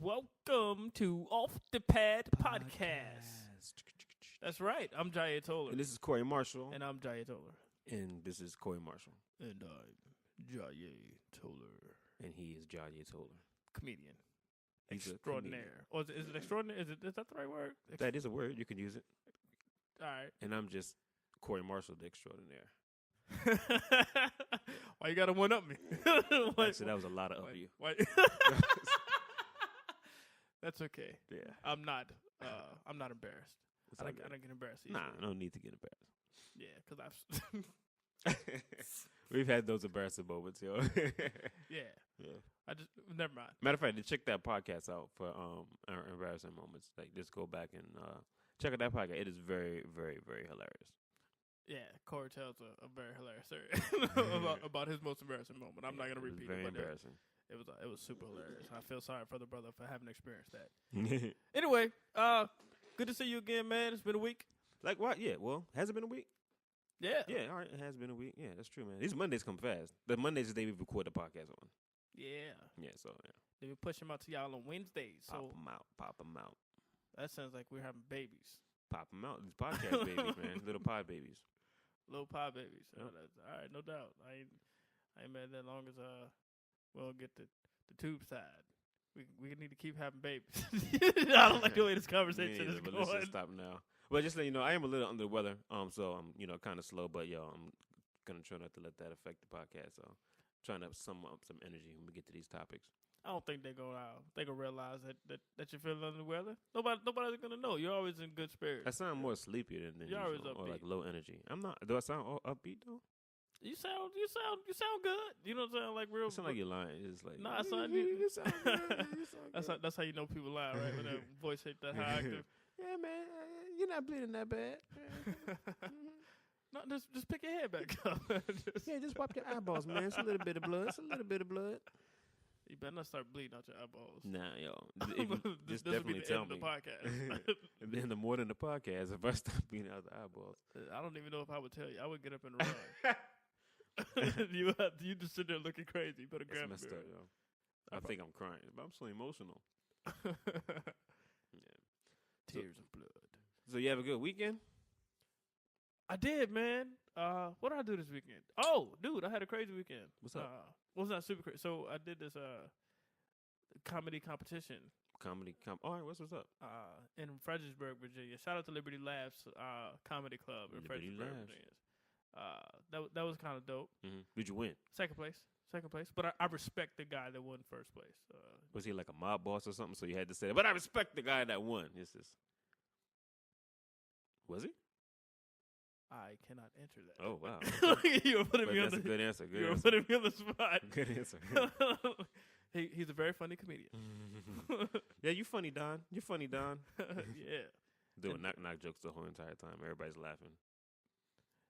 welcome to Off the Pad Podcast. That's right. I'm Jaya Toller. And this is Corey Marshall. And I'm Jaya Toller. And this is Corey Marshall. And I'm Jaya Toller. And he is Jaya Toller. Comedian. He's extraordinaire. Or is it extraordinary? Is that the right word? That is a word. You can use it. All right. And I'm just Corey Marshall, the extraordinaire. Why you gotta one up me? Actually, that was a lot of up you. That's okay. Yeah. I'm not embarrassed. I don't get embarrassed easily. Nah, no need to get embarrassed. Yeah, because We've had those embarrassing moments, yo. Yeah. Yeah. I just never mind. Matter of fact, check that podcast out for our embarrassing moments. Like, just go back and check out that podcast. It is very, very, very hilarious. Yeah, Corey tells a very hilarious story about his most embarrassing moment. I'm not gonna repeat it. Very embarrassing. It was super hilarious. I feel sorry for the brother for having experienced that. Anyway, good to see you again, man. It's been a week. Like what? Yeah. Well, has it been a week? Yeah. Yeah. All right. It has been a week. Yeah, that's true, man. These Mondays come fast. The Mondays is the day we record the podcast on. Yeah. Yeah. So yeah. They be pushing them out to y'all on Wednesdays. Pop them out. Pop them out. That sounds like we're having babies. Pop them out. These podcast babies, man. Little pod babies. Little pie babies. Yep. All right, no doubt. I ain't mad that long as we'll get the tube side. We need to keep having babies. I don't like the way this conversation is going. Let's just stop now. But just let you know, I am a little under the weather. So I'm kind of slow. But I'm gonna try not to let that affect the podcast. So trying to sum up some energy when we get to these topics. I don't think they're gonna realize that you're feeling under the weather. Nobody's gonna know. You're always in good spirits. I sound more sleepy than you're always usual, upbeat. or like low energy. I'm not. Do I sound all upbeat though? You sound good. You know what I'm saying? Like real. It sound like you're lying. It's like I sound you sound good. You sound good. That's how you know people lie, right? When their voice hit that high octave. Yeah, man. You're not bleeding that bad. No, just pick your head back up. Just wipe your eyeballs, man. It's a little bit of blood. You better not start bleeding out your eyeballs. Nah, yo. Just definitely will be the tell end me. Of the podcast. And then the more than the podcast, if I stop bleeding out the eyeballs. I don't even know if I would tell you. I would get up and run. You just sit there looking crazy. You better grab messed me. up, yo. I think I'm crying, but I'm so emotional. Yeah. Tears of blood. So you have a good weekend? I did, man. What did I do this weekend? Oh, dude, I had a crazy weekend. What's up? Was not super crazy. So I did this comedy competition. All right, what's up? In Fredericksburg, Virginia. Shout out to Liberty Laughs Comedy Club in Liberty Fredericksburg, Laughs. Virginia. That was kind of dope. Mm-hmm. Did you win? Second place. But I respect the guy that won first place. Was he like a mob boss or something? So you had to say that. But I respect the guy that won. Was he? I cannot answer that. Oh, wow. You were putting me on that's a good answer. You were putting me on the spot. Good answer. He's a very funny comedian. Yeah, you funny, Don. You're funny, Don. Yeah. Doing knock jokes the whole entire time. Everybody's laughing.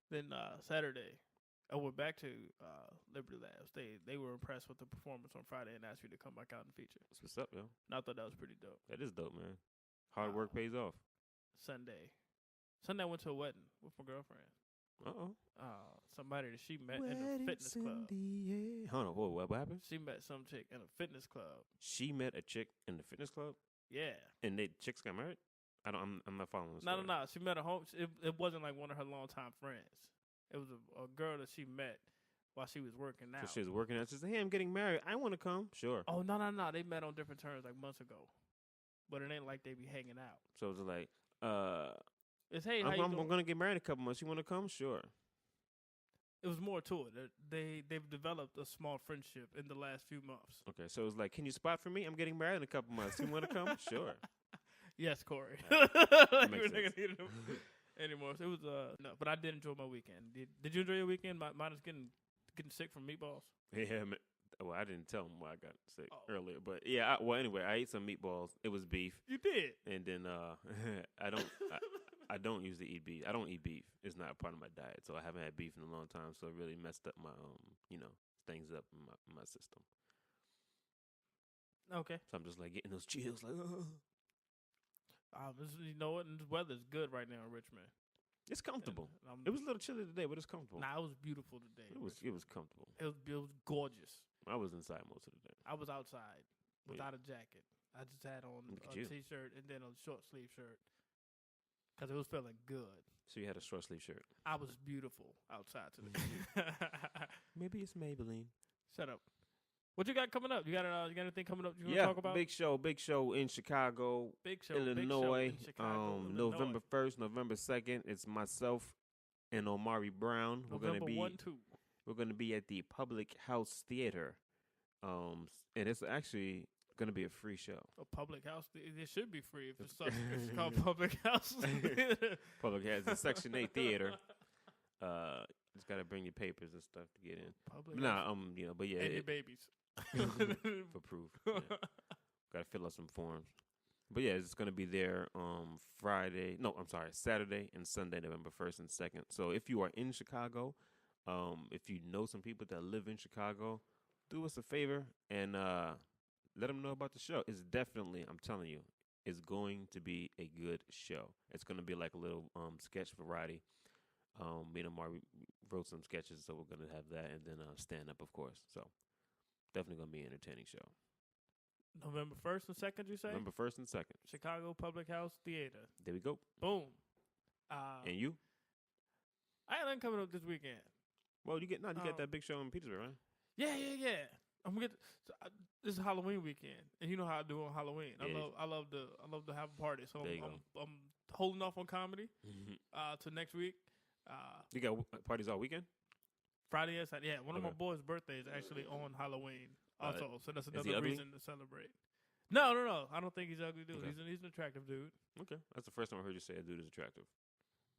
Then Saturday, I went back to Liberty Labs. They were impressed with the performance on Friday and asked me to come back out and feature. That's what's up, yo. And I thought that was pretty dope. That is dope, man. Hard work pays off. Sunday, I went to a wedding with my girlfriend. Uh-oh. Somebody that she met in a fitness club. Hold on, what happened? She met some chick in a fitness club. She met a chick in the fitness club? Yeah. And chicks got married? I'm not following this. No. She met a home. It wasn't like one of her longtime friends. It was a girl that she met while she was working out. So she was working out. She said, hey, I'm getting married. I want to come. Sure. Oh, no. They met on different terms like months ago. But it ain't like they be hanging out. So it was like, it's, hey, I'm going to get married in a couple months. You want to come? Sure. It was more to it. They've developed a small friendship in the last few months. Okay, so it was like, can you spot for me? I'm getting married in a couple months. You want to come? Sure. Yes, Corey. That makes sense. Anymore. So it was no, but I did enjoy my weekend. Did you enjoy your weekend? Mine is getting sick from meatballs. Yeah, man. Well, I didn't tell him why I got sick earlier, but yeah. Anyway, I ate some meatballs. It was beef. You did. And then I don't usually eat beef. I don't eat beef. It's not a part of my diet, so I haven't had beef in a long time. So it really messed up my things up in my system. Okay. So I'm just like getting those chills, like. You know what? And the weather's good right now in Richmond. It's comfortable. It was a little chilly today, but it's comfortable. Nah, it was beautiful today. It was comfortable. It was gorgeous. I was inside most of the day. I was outside without a jacket. I just had on Look at a you. t-shirt and then a short sleeve shirt because it was feeling good. So you had a short sleeve shirt. I was beautiful outside today. Maybe it's Maybelline. Shut up. What you got coming up? You got anything coming up you want to talk about? Big show in Chicago, Big show, Illinois. in Chicago, November 1st, November 2nd. It's myself and Omari Brown. November 1, 2. We're gonna be at the Public House Theater, and it's actually gonna be a free show. A public house. It should be free if it's called Public House. Public House, it's a Section 8 theater. Just gotta bring your papers and stuff to get in. Public house. But yeah, And your babies. for proof. Yeah. Gotta fill out some forms. But yeah, it's gonna be there Saturday and Sunday, November 1st and 2nd. So if you are in Chicago, if you know some people that live in Chicago, do us a favor and let them know about the show. It's definitely, I'm telling you, it's going to be a good show. It's gonna be like a little sketch variety. Me and Omar wrote some sketches, so we're gonna have that, and then stand up, of course. So definitely gonna be an entertaining show. November 1st and 2nd, you say? November 1st and 2nd. Chicago Public House Theater. There we go. Boom. And you? I ain't nothing coming up this weekend. Well, you get that big show in Petersburg, right? Yeah. I'm gonna get. This is Halloween weekend, and you know how I do on Halloween. Yeah. I love to have a party. So There you I'm holding off on comedy till next week. You got parties all weekend? Friday and Saturday. Yeah, one of my Okay. boys' birthdays actually on Halloween. Also, so that's he another ugly? reason to celebrate. No. I don't think he's ugly dude. Okay. He's an attractive dude. Okay. That's the first time I heard you say a dude is attractive.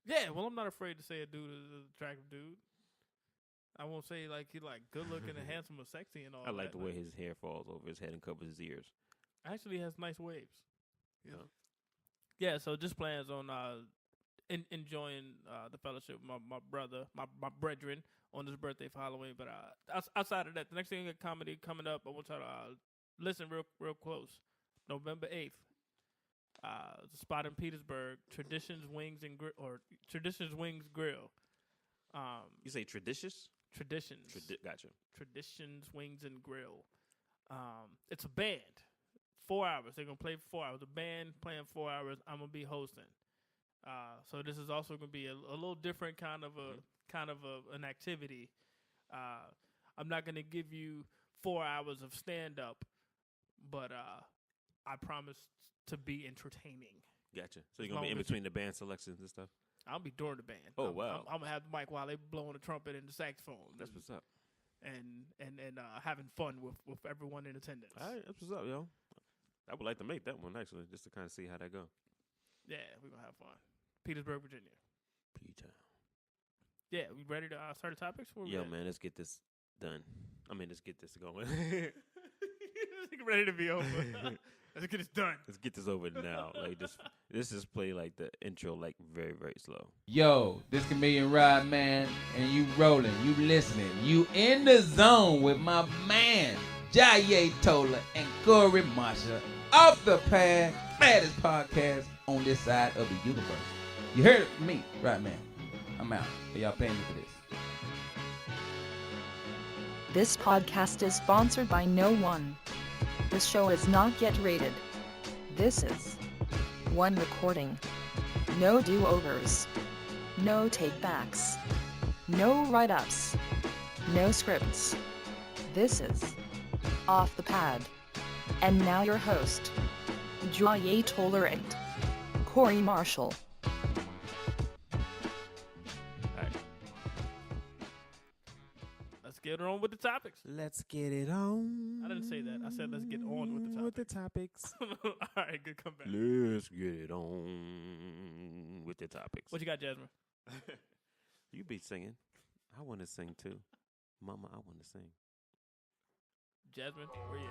Yeah, well, I'm not afraid to say a dude is an attractive dude. I won't say like he like good looking and handsome or sexy and all. I like that. the way his hair falls over his head and covers his ears. Actually has nice waves. Yeah. Yeah, so just plans on enjoying the fellowship with my brother, my brethren on his birthday for Halloween. But outside of that, the next thing in comedy coming up, I want y'all to listen real close. November 8th, the spot in Petersburg, Traditions Wings Grill. You say traditious? Traditions. Gotcha. Traditions Wings and Grill. It's a band. 4 hours. They're gonna play for 4 hours. The band playing 4 hours. I'm gonna be hosting. So this is also gonna be a little different kind of an activity. I'm not gonna give you 4 hours of stand up, but I promise to be entertaining. Gotcha. So you're gonna be in between the band selections and stuff. I'll be during the band. Oh, wow. I'm gonna have the mic while they blowing the trumpet and the saxophone. That's what's up. And having fun with everyone in attendance. All right, that's what's up, yo. I would like to make that one actually, just to kind of see how that go. Yeah, we're gonna have fun. Petersburg, Virginia. P-Town. Yeah, we ready to start the topics? Yo, man, let's get this done. Let's get this going. Ready to be over. Let's get this done. Let's get this over now. This just play like the intro, like very, very slow. Yo, this Chameleon Rod, man, and you rolling, you listening, you in the zone with my man, Jaye Tola and Corey Marsha, off the pad, baddest podcast on this side of the universe. You heard it from me, right, man? I'm out. Are y'all paying me for this? This podcast is sponsored by no one. This show is not yet rated. This is one recording. No do-overs. No take-backs. No write-ups. No scripts. This is Off the Pad. And now your host, Jaye Tolerant, Corey Marshall. Let's get on with the topics. Let's get it on. I didn't say that. I said let's get on with the topics. All right, good comeback. Let's get it on with the topics. What you got, Jasmine? You be singing. I want to sing too. Mama, I want to sing. Jasmine, where you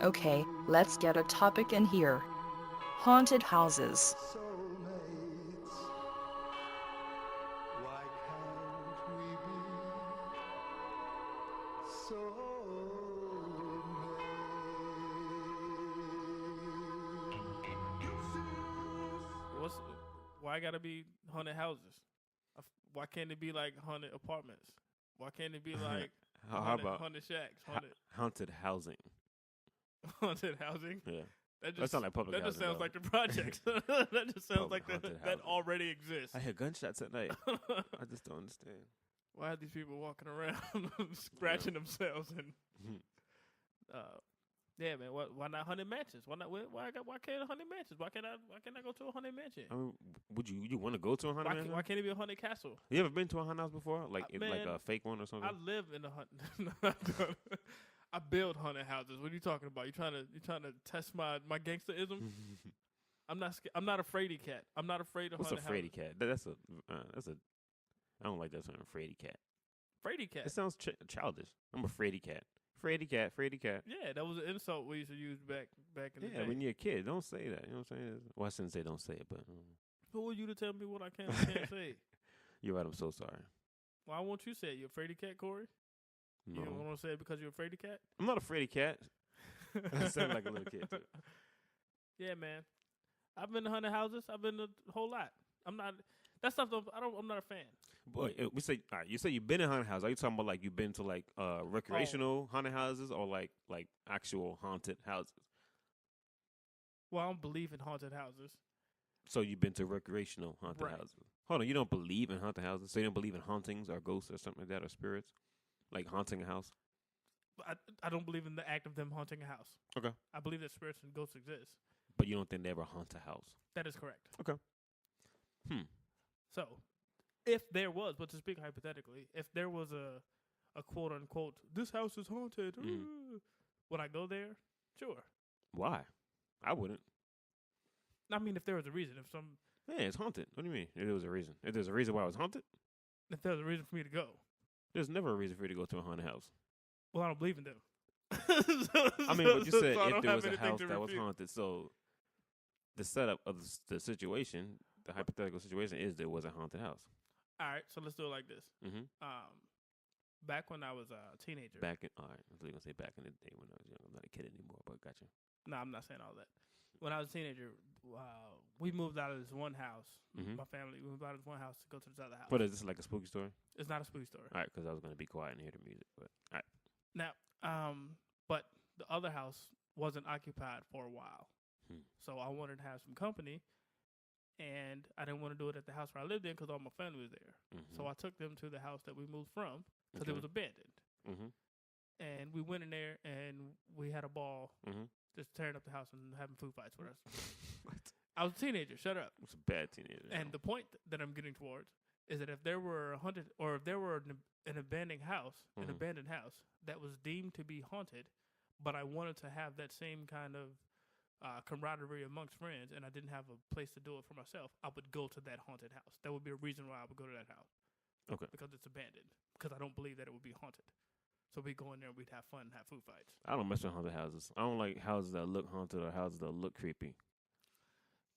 at? Okay, let's get a topic in here. Haunted houses. Why gotta be haunted houses? Why can't it be like haunted apartments? Why can't it be like How about haunted shacks, haunted housing? haunted housing? Yeah. That That just sounds like public that just housing. sounds like the projects. that just sounds Public like haunted that housing. already exists. I hear gunshots at night. I just don't understand. Why are these people walking around scratching themselves and yeah, man. Why not haunted mansions? Why not? Why can't a haunted mansions? Why can't I go to a haunted mansion? I mean, would you want to go to a haunted mansion? Why can't it be a haunted castle? You ever been to a haunted house before? Like like man, a fake one or something? I live in a haunted. I build haunted houses. What are you talking about? You trying to test my gangsterism? I'm not a fraidy cat. I'm not afraid of What's a haunted fraidy cat? That's a. I don't like that term, fraidy cat. Fraidy cat. It sounds childish. I'm a fraidy cat. Fraidy cat. Fraidy cat. Yeah, that was an insult we used to use back in the day. Yeah, when you're a kid, don't say that. You know what I'm saying? Well, I shouldn't say don't say it, but Who are you to tell me what I can and can't say? you're right. I'm so sorry. Why won't you say it? You a fraidy cat, Corey? No, You don't want to say it because you're a fraidy cat? I'm not a fraidy cat. I sound like a little kid too. Yeah, man. I've been to haunted houses. I've been to a whole lot. I'm not. That stuff. I'm not a fan. Boy, we say all right. You say you've been in haunted houses. Are you talking about like you've been to like recreational haunted houses or like actual haunted houses? Well, I don't believe in haunted houses. So you've been to recreational haunted Right. houses. Hold on, you don't believe in haunted houses? So you don't believe in hauntings or ghosts or something like that or spirits? Like haunting a house? I don't believe in the act of them haunting a house. Okay. I believe that spirits and ghosts exist. But you don't think they ever haunt a house? That is correct. Okay. So, if there was, but to speak hypothetically, if there was a quote unquote, this house is haunted, would I go there? Sure. Why? I wouldn't. I mean, if there was a reason, Yeah, it's haunted. What do you mean? If there was a reason. If there's a reason why it was haunted, if there was a reason for me to go, there's never a reason for you to go to a haunted house. well, I don't believe in them. I mean, but you said So I if don't there have was a anything house to that was refute. haunted, so the setup of the situation, the hypothetical situation is there was a haunted house. All right, so let's do it like this. Mm-hmm. Back when I was a teenager. All right, I was going to say back in the day when I was young. I'm not a kid anymore, but gotcha. No, I'm not saying all that. When I was a teenager, we moved out of this one house. Mhm. My family, we moved out of this one house to go to this other house. But is this like a spooky story? It's not a spooky story. All right, because I was going to be quiet and hear the music. But all right. Now, but the other house wasn't occupied for a while. So I wanted to have some company, and I didn't want to do it at the house where I lived in because all my family was there. Mm-hmm. So I took them to the house that we moved from because Okay. it was abandoned. Mm-hmm. And we went in there, and we had a ball Mm-hmm. just tearing up the house and having food fights with us. What? I was a teenager. Shut up. It's a bad teenager. And the point that I'm getting towards is that if there were a haunted, or if there were an abandoned house, Mhm. that was deemed to be haunted, but I wanted to have that same kind of camaraderie amongst friends, and I didn't have a place to do it for myself, I would go to that haunted house. That would be a reason why I would go to that house. Okay. Because it's abandoned. Because I don't believe that it would be haunted. So we'd go in there and we'd have fun and have food fights. I don't mess with haunted houses. I don't like houses that look haunted or houses that look creepy.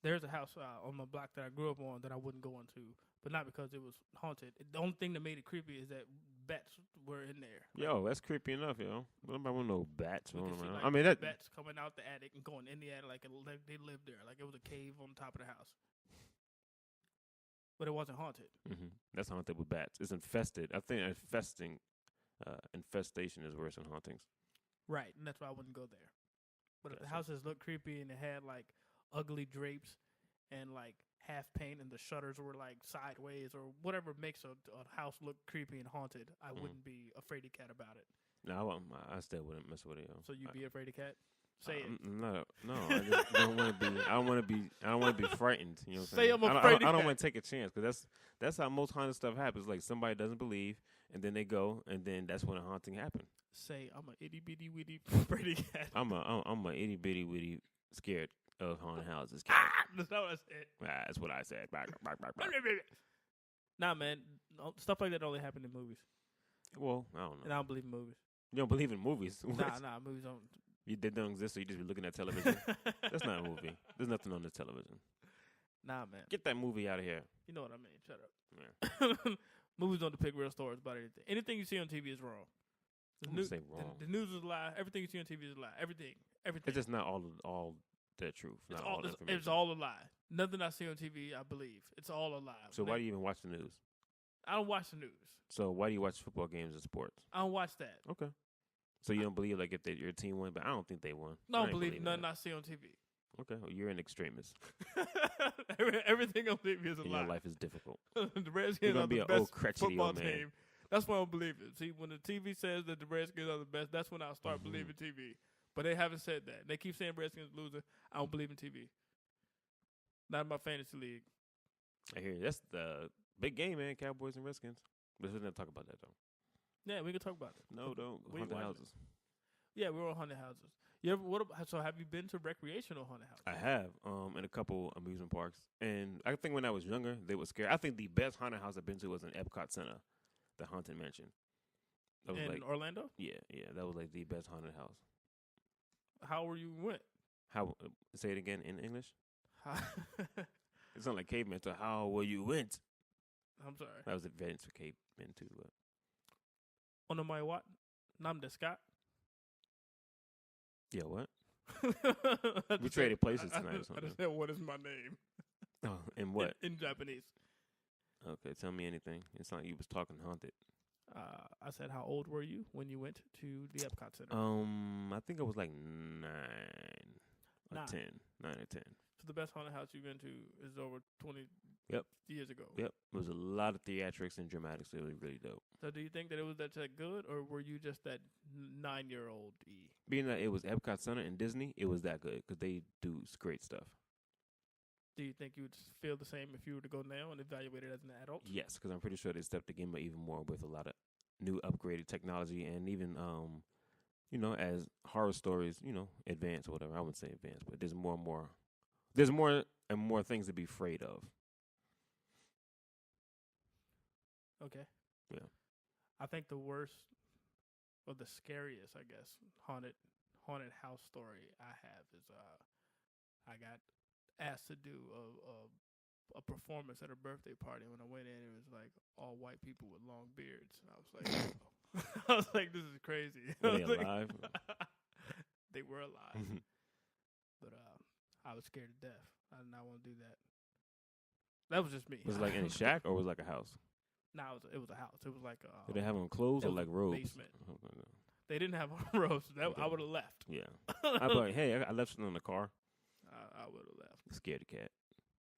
There's a house on my block that I grew up on that I wouldn't go into, but not because it was haunted. The only thing that made it creepy is that bats were in there. Yo, that's creepy enough, yo. Nobody want no bats We could running see, around. like, I mean, that bats coming out the attic and going in the attic like they lived there, like it was a cave on top of the house. But it wasn't haunted. that's haunted with bats. It's infested. I think infestation is worse than hauntings. Right, and that's why I wouldn't go there. But if the Gotcha. houses looked creepy and it had like ugly drapes and like half paint and the shutters were like sideways or whatever makes a house look creepy and haunted, I wouldn't be afraid of cat about it. No, I still wouldn't mess with it, yo. So you'd be afraid of cat? Say it. No, I just don't want to be. I don't want to be frightened. You know what I'm Say saying? I'm afraid of I don't cat. want to take a chance because that's how most haunted stuff happens. Like somebody doesn't believe, and then they go, and then that's when a haunting happened. Say I'm a itty bitty witty afraid of cat. I'm a itty bitty witty scared of haunted houses. That's not what I said. That's what I said. Nah, man. No, stuff like that only happen in movies. Well, I don't And know. I don't believe in movies. You don't believe in movies? Nah, movies don't. They don't exist, so you just be looking at television. That's not a movie. There's nothing on the television. Nah, man. Get that movie out of here. You know what I mean. Shut Yeah. up. Movies don't depict real stories about anything. Anything you see on TV is wrong. I'm gonna say wrong. The news is a lie. Everything you see on TV is a lie. Everything. It's just not all the truth. It's Not all, all the it's information. all a lie. Nothing I see on TV, I believe. It's all a lie. So why do you even watch the news? I don't watch the news. So why do you watch football games and sports? I don't watch that. Okay. So you don't believe like if your team won, but I don't think they won. No, I don't ain't believe believing nothing that. I see on TV. Okay, well, you're an extremist. Everything on TV is a And lie. your life is difficult. The You're Redskins gonna are be the an best old crotchety football old man. team. That's why I don't believe it. See, when the TV says that the Redskins are the best, that's when I'll start Mhm. believing TV. But they haven't said that. They keep saying Redskins losing. I don't believe in TV. Not in my fantasy league. I hear you. That's the big game, man. Cowboys and Redskins. Let's not talk about that though. Yeah, we can talk about it. No, don't. We Haunted watched it. houses. Yeah, we were on haunted houses. You ever? So have you been to recreational haunted houses? I have, in a couple amusement parks, and I think when I was younger, they were scary. I think the best haunted house I've been to was in Epcot Center, the Haunted Mansion. That was In like, Orlando? yeah, that was like the best haunted house. How were you went? How? Say it again in English. I'm It sounded like caveman. So how were you went? sorry. That was advanced for cavemen too. But Ono mai what? Nam desu ka? yeah, what? I We just traded said- places I tonight or just- I something. just said, what is my name? Oh, and what? In Japanese. Okay, tell me anything. It's not like you was talking haunted. I said, how old were you when you went to the Epcot Center? I think I was like 9 or Nine. 10. 9 or 10. So the best haunted house you've been to is over 20 Yep. years ago. Yep. It was a lot of theatrics and dramatics. It was really dope. So do you think that it was that good, or were you just that 9-year-old E? Being that it was Epcot Center and Disney, it was that good because they do great stuff. Do you think you would feel the same if you were to go now and evaluate it as an adult? Yes, because I'm pretty sure they stepped the game up even more with a lot of new upgraded technology and even, as horror stories, advance or whatever. I wouldn't say advance, but there's more and more things to be afraid of. Okay. Yeah. I think the worst or the scariest, I guess, haunted house story I have is I got asked to do a performance at a birthday party. When I went in, it was like all white people with long beards. And I was like, I was like, this is crazy. Were I they was like- alive? They were alive, but I was scared to death. I did not want to do that. That was just me. Was it like in a shack or was it like a house? No, it was a house. It was like Did they have on clothes it or was like a robes? basement. Okay, no. They didn't have robes. That Okay. I would have left. Yeah. I'd be like, hey, I left something in the car. I would have left. Scared the cat.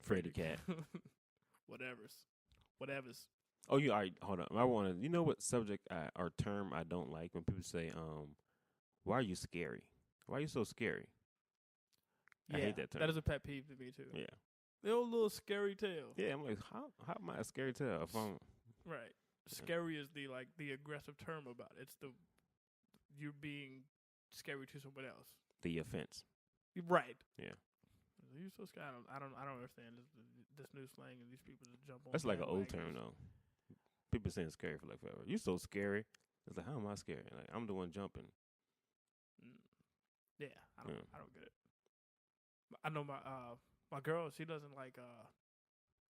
Afraid the cat. Whatever's. Oh, you all right? Hold on. I want to. You know what subject or term I don't like when people say, "Why are you scary? Why are you so scary?" Yeah, I hate that term. That is a pet peeve to me too. Yeah. The old little scary tale. Yeah. I'm like, how am I a scary tale? If I'm Right. Scary is the aggressive term about it. It's you're being scary to someone else. the offense. Right. Yeah. You so scared. I don't understand this new slang and these people that jump on. That's like an old term bandwagons. though. People saying scary for like forever. You so scary. It's like, how am I scary? Like I'm the one jumping. Yeah, I Yeah. don't get it. I know my girl. She doesn't like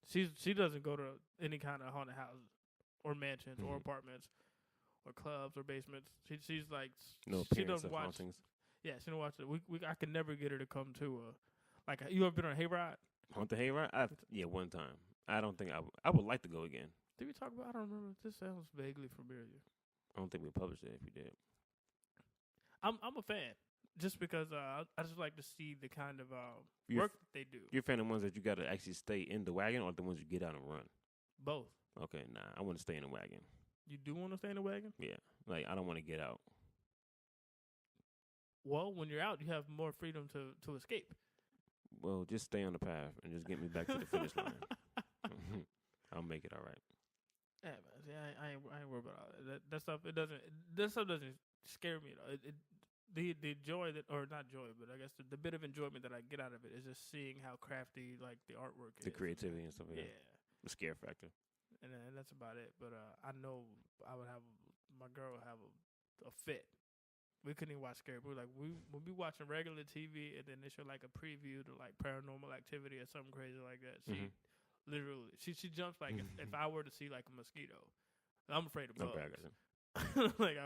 she doesn't go to any kind of haunted houses or mansions or Mhm. apartments or clubs or basements. She's like No she appearance doesn't of watch. hauntings. Yeah, she don't watch it. I could never get her to come to like you ever been on a hayride? Haunt the hayride? Yeah, one time. I don't think I would like to go again. Did we talk about? I don't remember. This sounds vaguely familiar. I don't think we published it if we did. I'm a fan just because I just like to see the kind of You're work that they do. You're a fan of ones that you got to actually stay in the wagon or the ones you get out and run? Both. Okay, nah. I want to stay in the wagon. You do want to stay in the wagon? Yeah. Like, I don't want to get out. Well, when you're out, you have more freedom to escape. Well, just stay on the path and just get me back to the finish line. I'll make it all right. Yeah, man. See, I ain't worried about all that. That stuff. That stuff doesn't scare me. The joy that, or not joy, but I guess the bit of enjoyment that I get out of it is just seeing how crafty like the artwork is. The creativity and stuff like Yeah. that. The scare factor. And that's about it. But I know I would have my girl would have a fit. We couldn't even watch scary movies. Like when we watching regular TV and then they show like a preview to like Paranormal Activity or something crazy like that. She Mhm. literally she jumps like if I were to see like a mosquito. I'm afraid of bugs. Okay, I got you. Like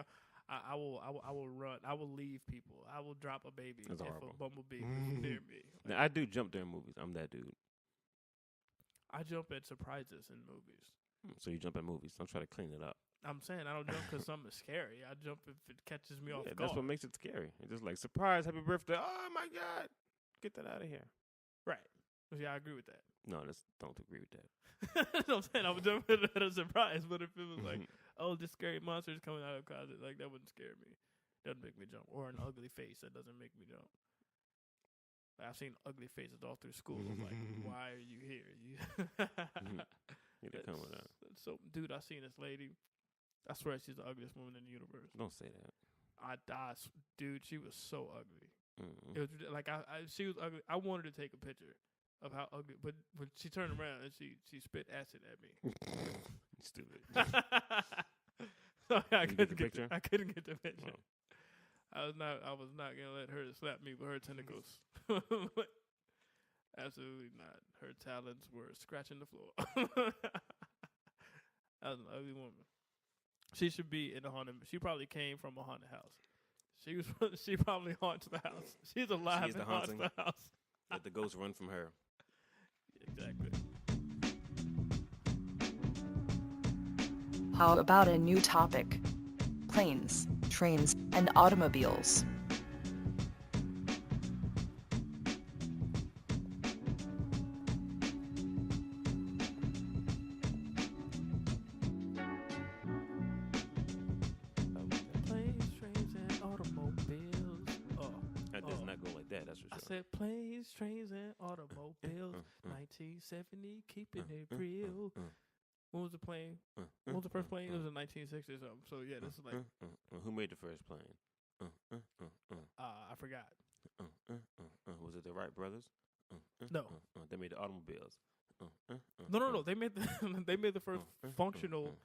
I will run. I will leave people. I will drop a baby That's if horrible. a bumblebee is near me. Now, I do jump during movies. I'm that dude. I jump at surprises in movies. So you jump at movies. Don't try to clean it up. I'm saying I don't jump because something is scary. I jump if it catches me off Yeah, guard. that's what makes it scary. It's just like, surprise, happy birthday. Oh, my God. Get that out of here. Right. Yeah, I agree with that. No, don't agree with that. That's what I'm saying. I would jump at a surprise, but if it was like, oh, this scary monster is coming out of the closet, like that wouldn't scare me. Doesn't make me jump. Or an ugly face, that doesn't make me jump. I've seen ugly faces all through school. I'm like, why are you here? Need to come with that. So, dude, I seen this lady. I swear she's the ugliest woman in the universe. Don't say that. Dude, she was so ugly. Mm-mm. It was like she was ugly. I wanted to take a picture of how ugly, but when she turned around and she spit acid at me. Stupid. So I Did you get the couldn't get picture? I couldn't get the picture. Oh. I was not gonna let her slap me with her tentacles. Absolutely not. Her talons were scratching the floor. That was an ugly woman. She should be in a haunted. She probably came from a haunted house. She probably haunts the house. She's alive She's the and haunts haunting. the house. Let the ghosts run from her. Exactly. How about a new topic? Planes, trains, and automobiles. Planes, trains, and automobiles. Oh, That does Oh. not go like that, that's for I sure. said planes, trains, and automobiles. uh. 1970, keeping it real. When was the plane? When When was the first plane? It was in 1960 or something. So yeah, this is like Who made the first plane? I forgot. Was it the Wright brothers? No. They made the automobiles. No. They made the they made the first Uh, functional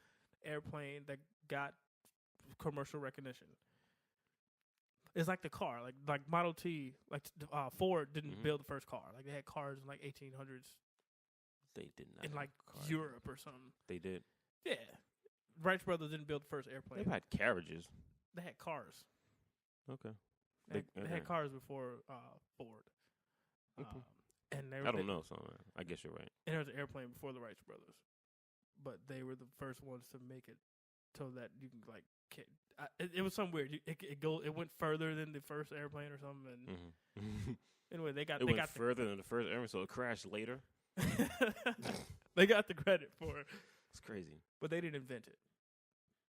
airplane that got commercial recognition. It's like the car, like Model T, like Ford didn't Mhm. build the first car. Like they had cars in like 1800s They did not. in have like cars. Europe or something. They did. Yeah, Wright brothers didn't build the first airplane. They've had carriages. They had cars. Okay. They okay. had cars before Ford. Okay. And they I don't know, so I guess you're right. And there was an airplane before the Wright brothers, but they were the first ones to make it so that you can like. It was something weird. It went further than the first airplane or something. And anyway, they got It they went got further than the first airplane, so it crashed later. they got the credit for it, It's crazy. but they didn't invent it.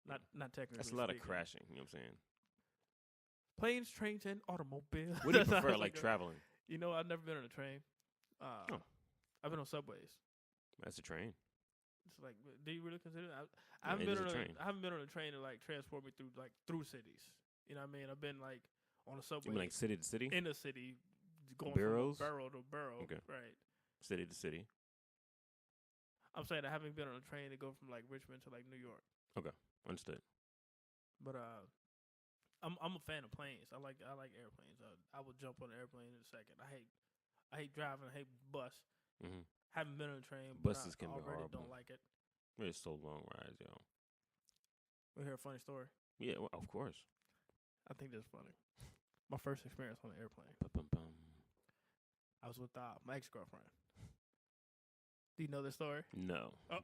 Not technically. That's a lot of speaking. crashing. You know what I'm saying? Planes, trains, and automobiles. What do you That prefer, sounds like a- traveling? You know, I've never been on a train. Oh. I've been on subways. That's a train. It's like, do you really consider that? I Yeah, haven't it been is a on train. I haven't been on a train to like transport me through cities. You know what I mean? I've been like on a You subway mean like city to city? in a city, going Boroughs? from borough to borough. Okay. Right. City to city. I'm saying I haven't been on a train to go from like Richmond to like New York. Understood. But I'm a fan of planes. I like airplanes. I would jump on an airplane in a second. I hate driving. I hate bus. Mm-hmm. Haven't been on a train. But Buses I can be already horrible. don't like it. It's so long rides, yo. We hear a funny story. Yeah, well, of course. I think that's funny. My first experience on an airplane. Ba-bum-bum. I was with my ex-girlfriend. Do you know this story? No. Oh.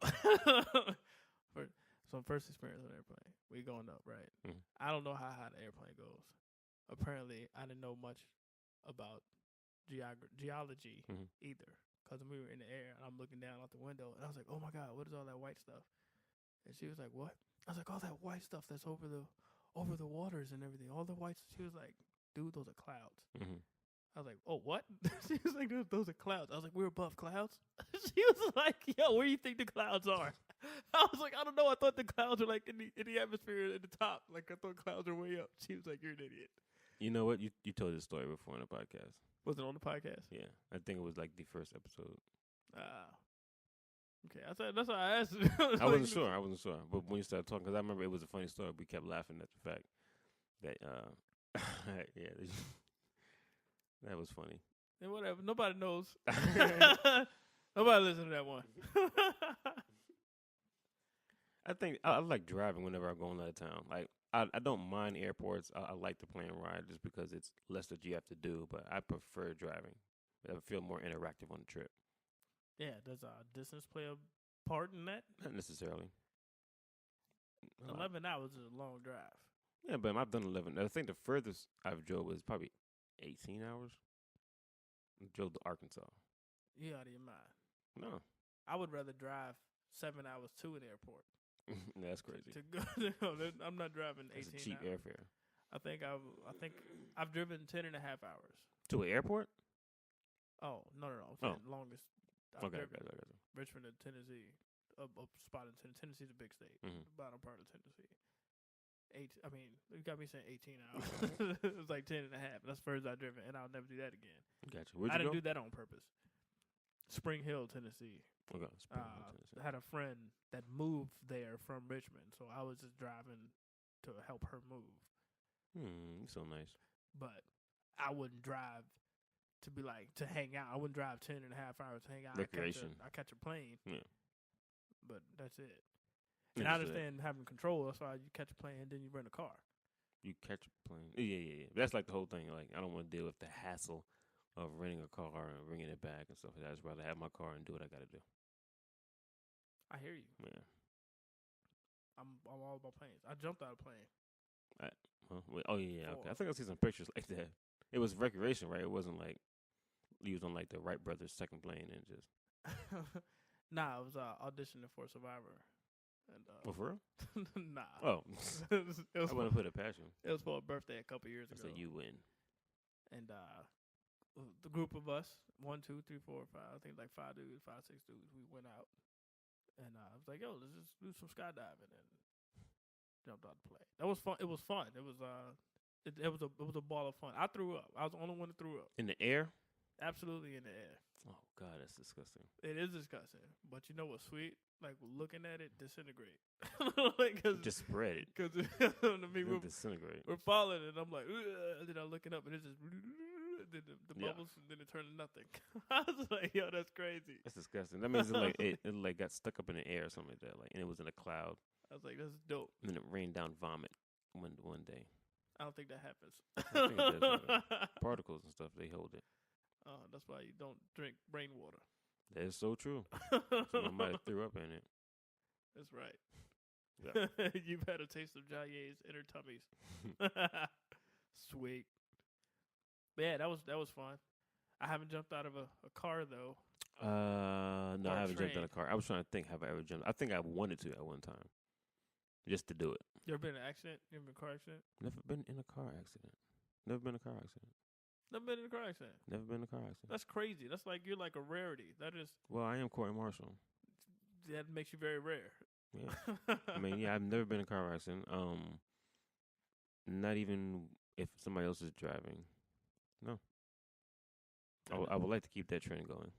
So first experience on an airplane. We going up, right? Mhm. I don't know how high the airplane goes. Apparently, I didn't know much about geology Mhm. either. Because we were in the air, and I'm looking down out the window, and I was like, oh, my God, what is all that white stuff? And she was like, what? I was like, all that white stuff that's over the waters and everything. All the white. She was like, dude, those are clouds. Mm-hmm. I was like, oh, what? She was like, those are clouds. I was like, we're above clouds? She was like, yo, where do you think the clouds are? I was like, I don't know. I thought the clouds were like in the atmosphere at the top. Like, I thought clouds were way up. She was like, you're an idiot. You know what? You told this story before in a podcast. Was it on the podcast? Yeah. I think it was like the first episode. Okay. I said, that's why I asked. I wasn't sure. But when you started talking, because I remember it was a funny story, we kept laughing at the fact that, yeah, that was funny. And whatever. Nobody knows. Nobody listen to that one. I think I like driving whenever I'm going out of town. Like, I don't mind airports. I like the plane ride just because it's less that you have to do, but I prefer driving. I feel more interactive on the trip. Yeah. Does distance play a part in that? Not necessarily. 11 hours is a long drive. Yeah, but I've done 11. I think the furthest I've drove was probably 18 hours. I drove to Arkansas. You out of your mind. No, I would rather drive 7 hours to an airport. that's crazy. To go, I'm not driving 18 That's a cheap hours. airfare. I think I've driven 10 and a half hours. To an airport? Oh, no. I'm saying longest. I've Okay, driven gotcha. Richmond to Tennessee, a spot in Tennessee. Tennessee's a big state, Mhm. the bottom part of Tennessee. You got me saying 18 hours. It was like 10 and a half. That's the furthest I've driven, and I'll never do that again. Gotcha. Where'd I you didn't go? do that on purpose. Spring Hill, Tennessee. Okay, Spring Hill, Tennessee. I had a friend that moved there from Richmond, so I was just driving to help her move. So nice. But I wouldn't drive to be like to hang out. I wouldn't drive 10 and a half hours to hang out. Recreation. I catch a plane. Yeah. But that's it. And I Understood. understand having control. That's why you catch a plane and then you rent a car. You catch a plane. Yeah. That's like the whole thing. Like, I don't want to deal with the hassle of renting a car and bringing it back and stuff like that. I'd just rather have my car and do what I got to do. I hear you. Yeah. I'm all about planes. I jumped out of a plane. Huh? Wait, oh, yeah. Okay. I Four. think I see some pictures like that. It was recreation, right? It wasn't like you was on like the Wright brothers' second plane and just. Nah, I was auditioning for Survivor. And Oh, for real? nah. Oh. it was I want to put a passion. it was for a birthday a couple years I ago. said you win. And the group of us, 1, 2, 3, 4, 5, I think like 5 dudes, 5, 6 dudes, we went out. And I was like, yo, let's just do some skydiving, and jumped out the plane. That was fun. It was fun. It was a ball of fun. I threw up. I was the only one that threw up. In the air? Absolutely in the air. Oh, God, that's disgusting. It is disgusting. But you know what's sweet? Like, looking at it disintegrate. Like, Just spread it. Because I mean, It'll disintegrate. we're falling, and I'm like, "Ugh," and then I'm looking up, and it's just then the Yeah. bubbles, and then it turned to nothing. I was like, yo, that's crazy. That's disgusting. That means it like got stuck up in the air or something like that. Like, and it was in a cloud. I was like, that's dope. And then it rained down vomit one day. I don't think that happens. I think it does happen. Particles and stuff, they hold it. That's why you don't drink rainwater. That is so true. Someone might have threw up in it. That's right. Yeah. You've had a taste of Jaye's inner tummies. Sweet. But yeah, that was fun. I haven't jumped out of a car though. No, Or I haven't jumped train. out of a car. I was trying to think, have I ever jumped? I think I wanted to at one time, just to do it. You ever been in an accident? You ever been in a car accident? Never been in a car accident. Never been in a car accident. Never been in a car accident. Never been in a car accident. That's crazy. That's like you're like a rarity. That Well, I am Corey Marshall. makes you very rare. Yeah. I mean, yeah, I've never been in a car accident. Not even if somebody else is driving. No. I would like to keep that trend going.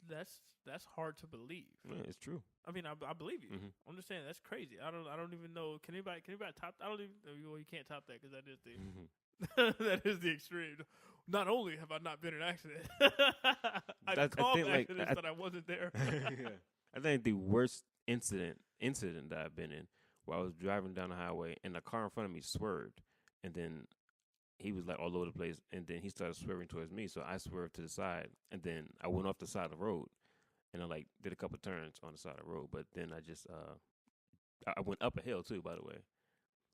That's hard to believe. Yeah, it's true. I mean, I believe you. Mhm. I'm just saying that's crazy. I don't even know. Can anybody top? I don't even. Well, you can't top that because that is the Mhm. that is the extreme. Not only have I not been in an accident, I I've called think, like, accidents that I wasn't there. Yeah. I think the worst incident that I've been in, where I was driving down the highway and the car in front of me swerved, and then he was like all over the place, and then he started swerving towards me, so I swerved to the side, and then I went off the side of the road, and I like did a couple turns on the side of the road, but then I just I went up a hill too, by the way.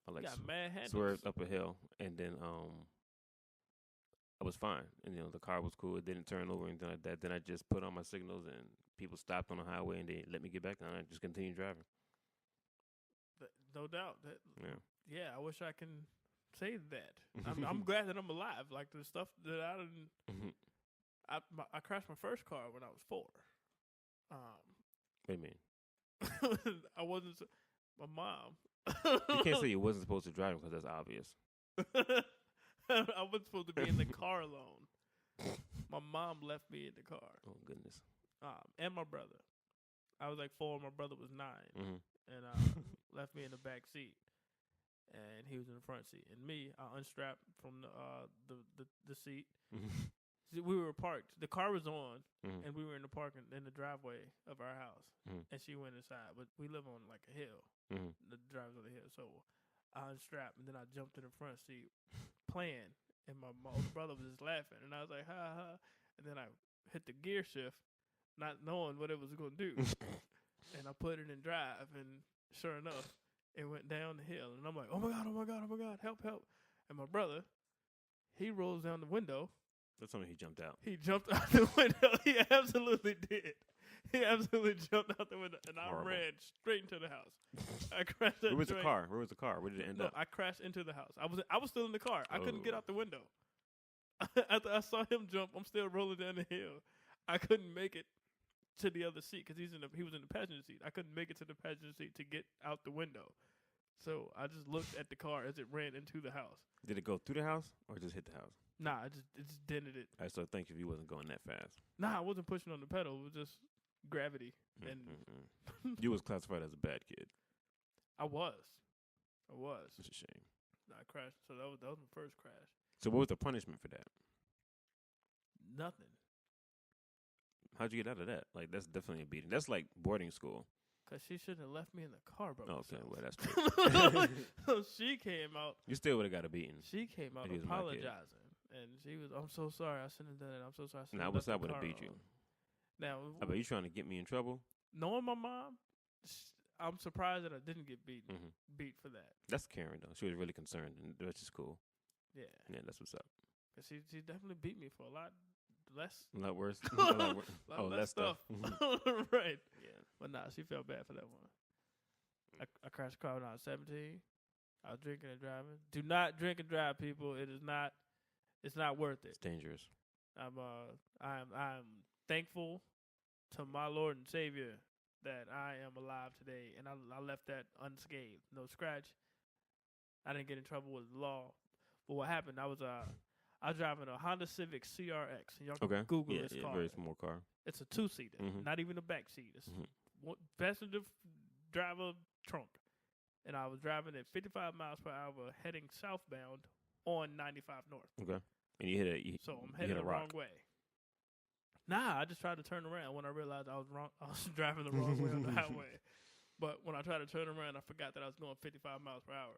I like Got mad handles. swerved up a hill, and then I was fine, and the car was cool. It didn't turn over or anything like that. Then I just put on my signals, and people stopped on the highway, and they let me get back on. I just continued driving. No doubt. Yeah. I wish I can say that. I'm glad that I'm alive. Like the stuff that I didn't. Mhm. I crashed my first car when I was 4. What do you mean? I wasn't. My mom. You can't say you wasn't supposed to drive because that's obvious. I wasn't supposed to be in the car alone. My mom left me in the car. Oh goodness. And my brother. I was like 4. My brother was 9, Mhm. and left me in the back seat, and he was in the front seat. And me, I unstrapped from the seat. Mhm. See, we were parked. The car was on, Mhm. and we were in the driveway of our house. Mhm. And she went inside, but we live on like a hill. Mhm. The drive's on the hill, so I unstrapped, and then I jumped in the front seat, playing, and my older brother was just laughing, and I was like, ha ha, and then I hit the gear shift, not knowing what it was going to do. and I put it in drive, and sure enough, it went down the hill, and I'm like, oh my god, oh my god, oh my god, help, help! And my brother, he rolls down the window. That's something he jumped out. He jumped out the window. He absolutely did. He absolutely jumped out the window, and Horrible. I ran straight into the house. I crashed. That Where was the joint. car? Where was the car? Where did it end No, up? I crashed into the house. I was still in the car. I couldn't get Oh. out the window. After I saw him jump, I'm still rolling down the hill. I couldn't make it to the other seat because he was in the passenger seat. I couldn't make it to the passenger seat to get out the window. So I just looked at the car as it ran into the house. Did it go through the house or just hit the house? Nah, it just dented it. I started thinking if you wasn't going that fast. Nah, I wasn't pushing on the pedal. It was just gravity. And Mm-mm. You was classified as a bad kid. I was. It's a shame. I crashed. So that was my first crash. So what was the punishment for that? Nothing. How'd you get out of that? Like, that's definitely a beating. That's like boarding school. Because she shouldn't have left me in the car by Okay, myself. well, that's true. So she came out. You still would have got a beating. She came out If he was my kid. apologizing. And she was, I'm so sorry. I shouldn't have done it. I'm so sorry. I shouldn't Now, have what's left up the would have car beat you? on." Now, I bet you trying to get me in trouble? knowing my mom, I'm surprised that I didn't get beat for that. That's Karen, though. She was really concerned, and which is cool. Yeah. Yeah, that's what's up. Because she definitely beat me for a lot less. A lot worse. A lot wor- lot oh, less less stuff. Right. Yeah. But nah, she felt bad for that one. I crashed a car when I was 17. I was drinking and driving. Do not drink and drive, people. It is not. It's not worth It's it. dangerous. I'm thankful to my Lord and Savior that I am alive today, and I left that unscathed, no scratch. I didn't get in trouble with the law. But what happened? I was driving a Honda Civic CRX, and y'all can Okay. Google yeah, this yeah, car. very small car. It's a 2-seater, Mhm. not even a back seat. It's Mhm. one passenger driver trunk. And I was driving at 55 miles per hour heading southbound on 95 North. Okay. And you hit a you, So I'm you heading hit a the rock. wrong way. Nah, I just tried to turn around when I realized I was wrong. I was driving the wrong way on the highway. But when I tried to turn around, I forgot that I was going 55 miles per hour.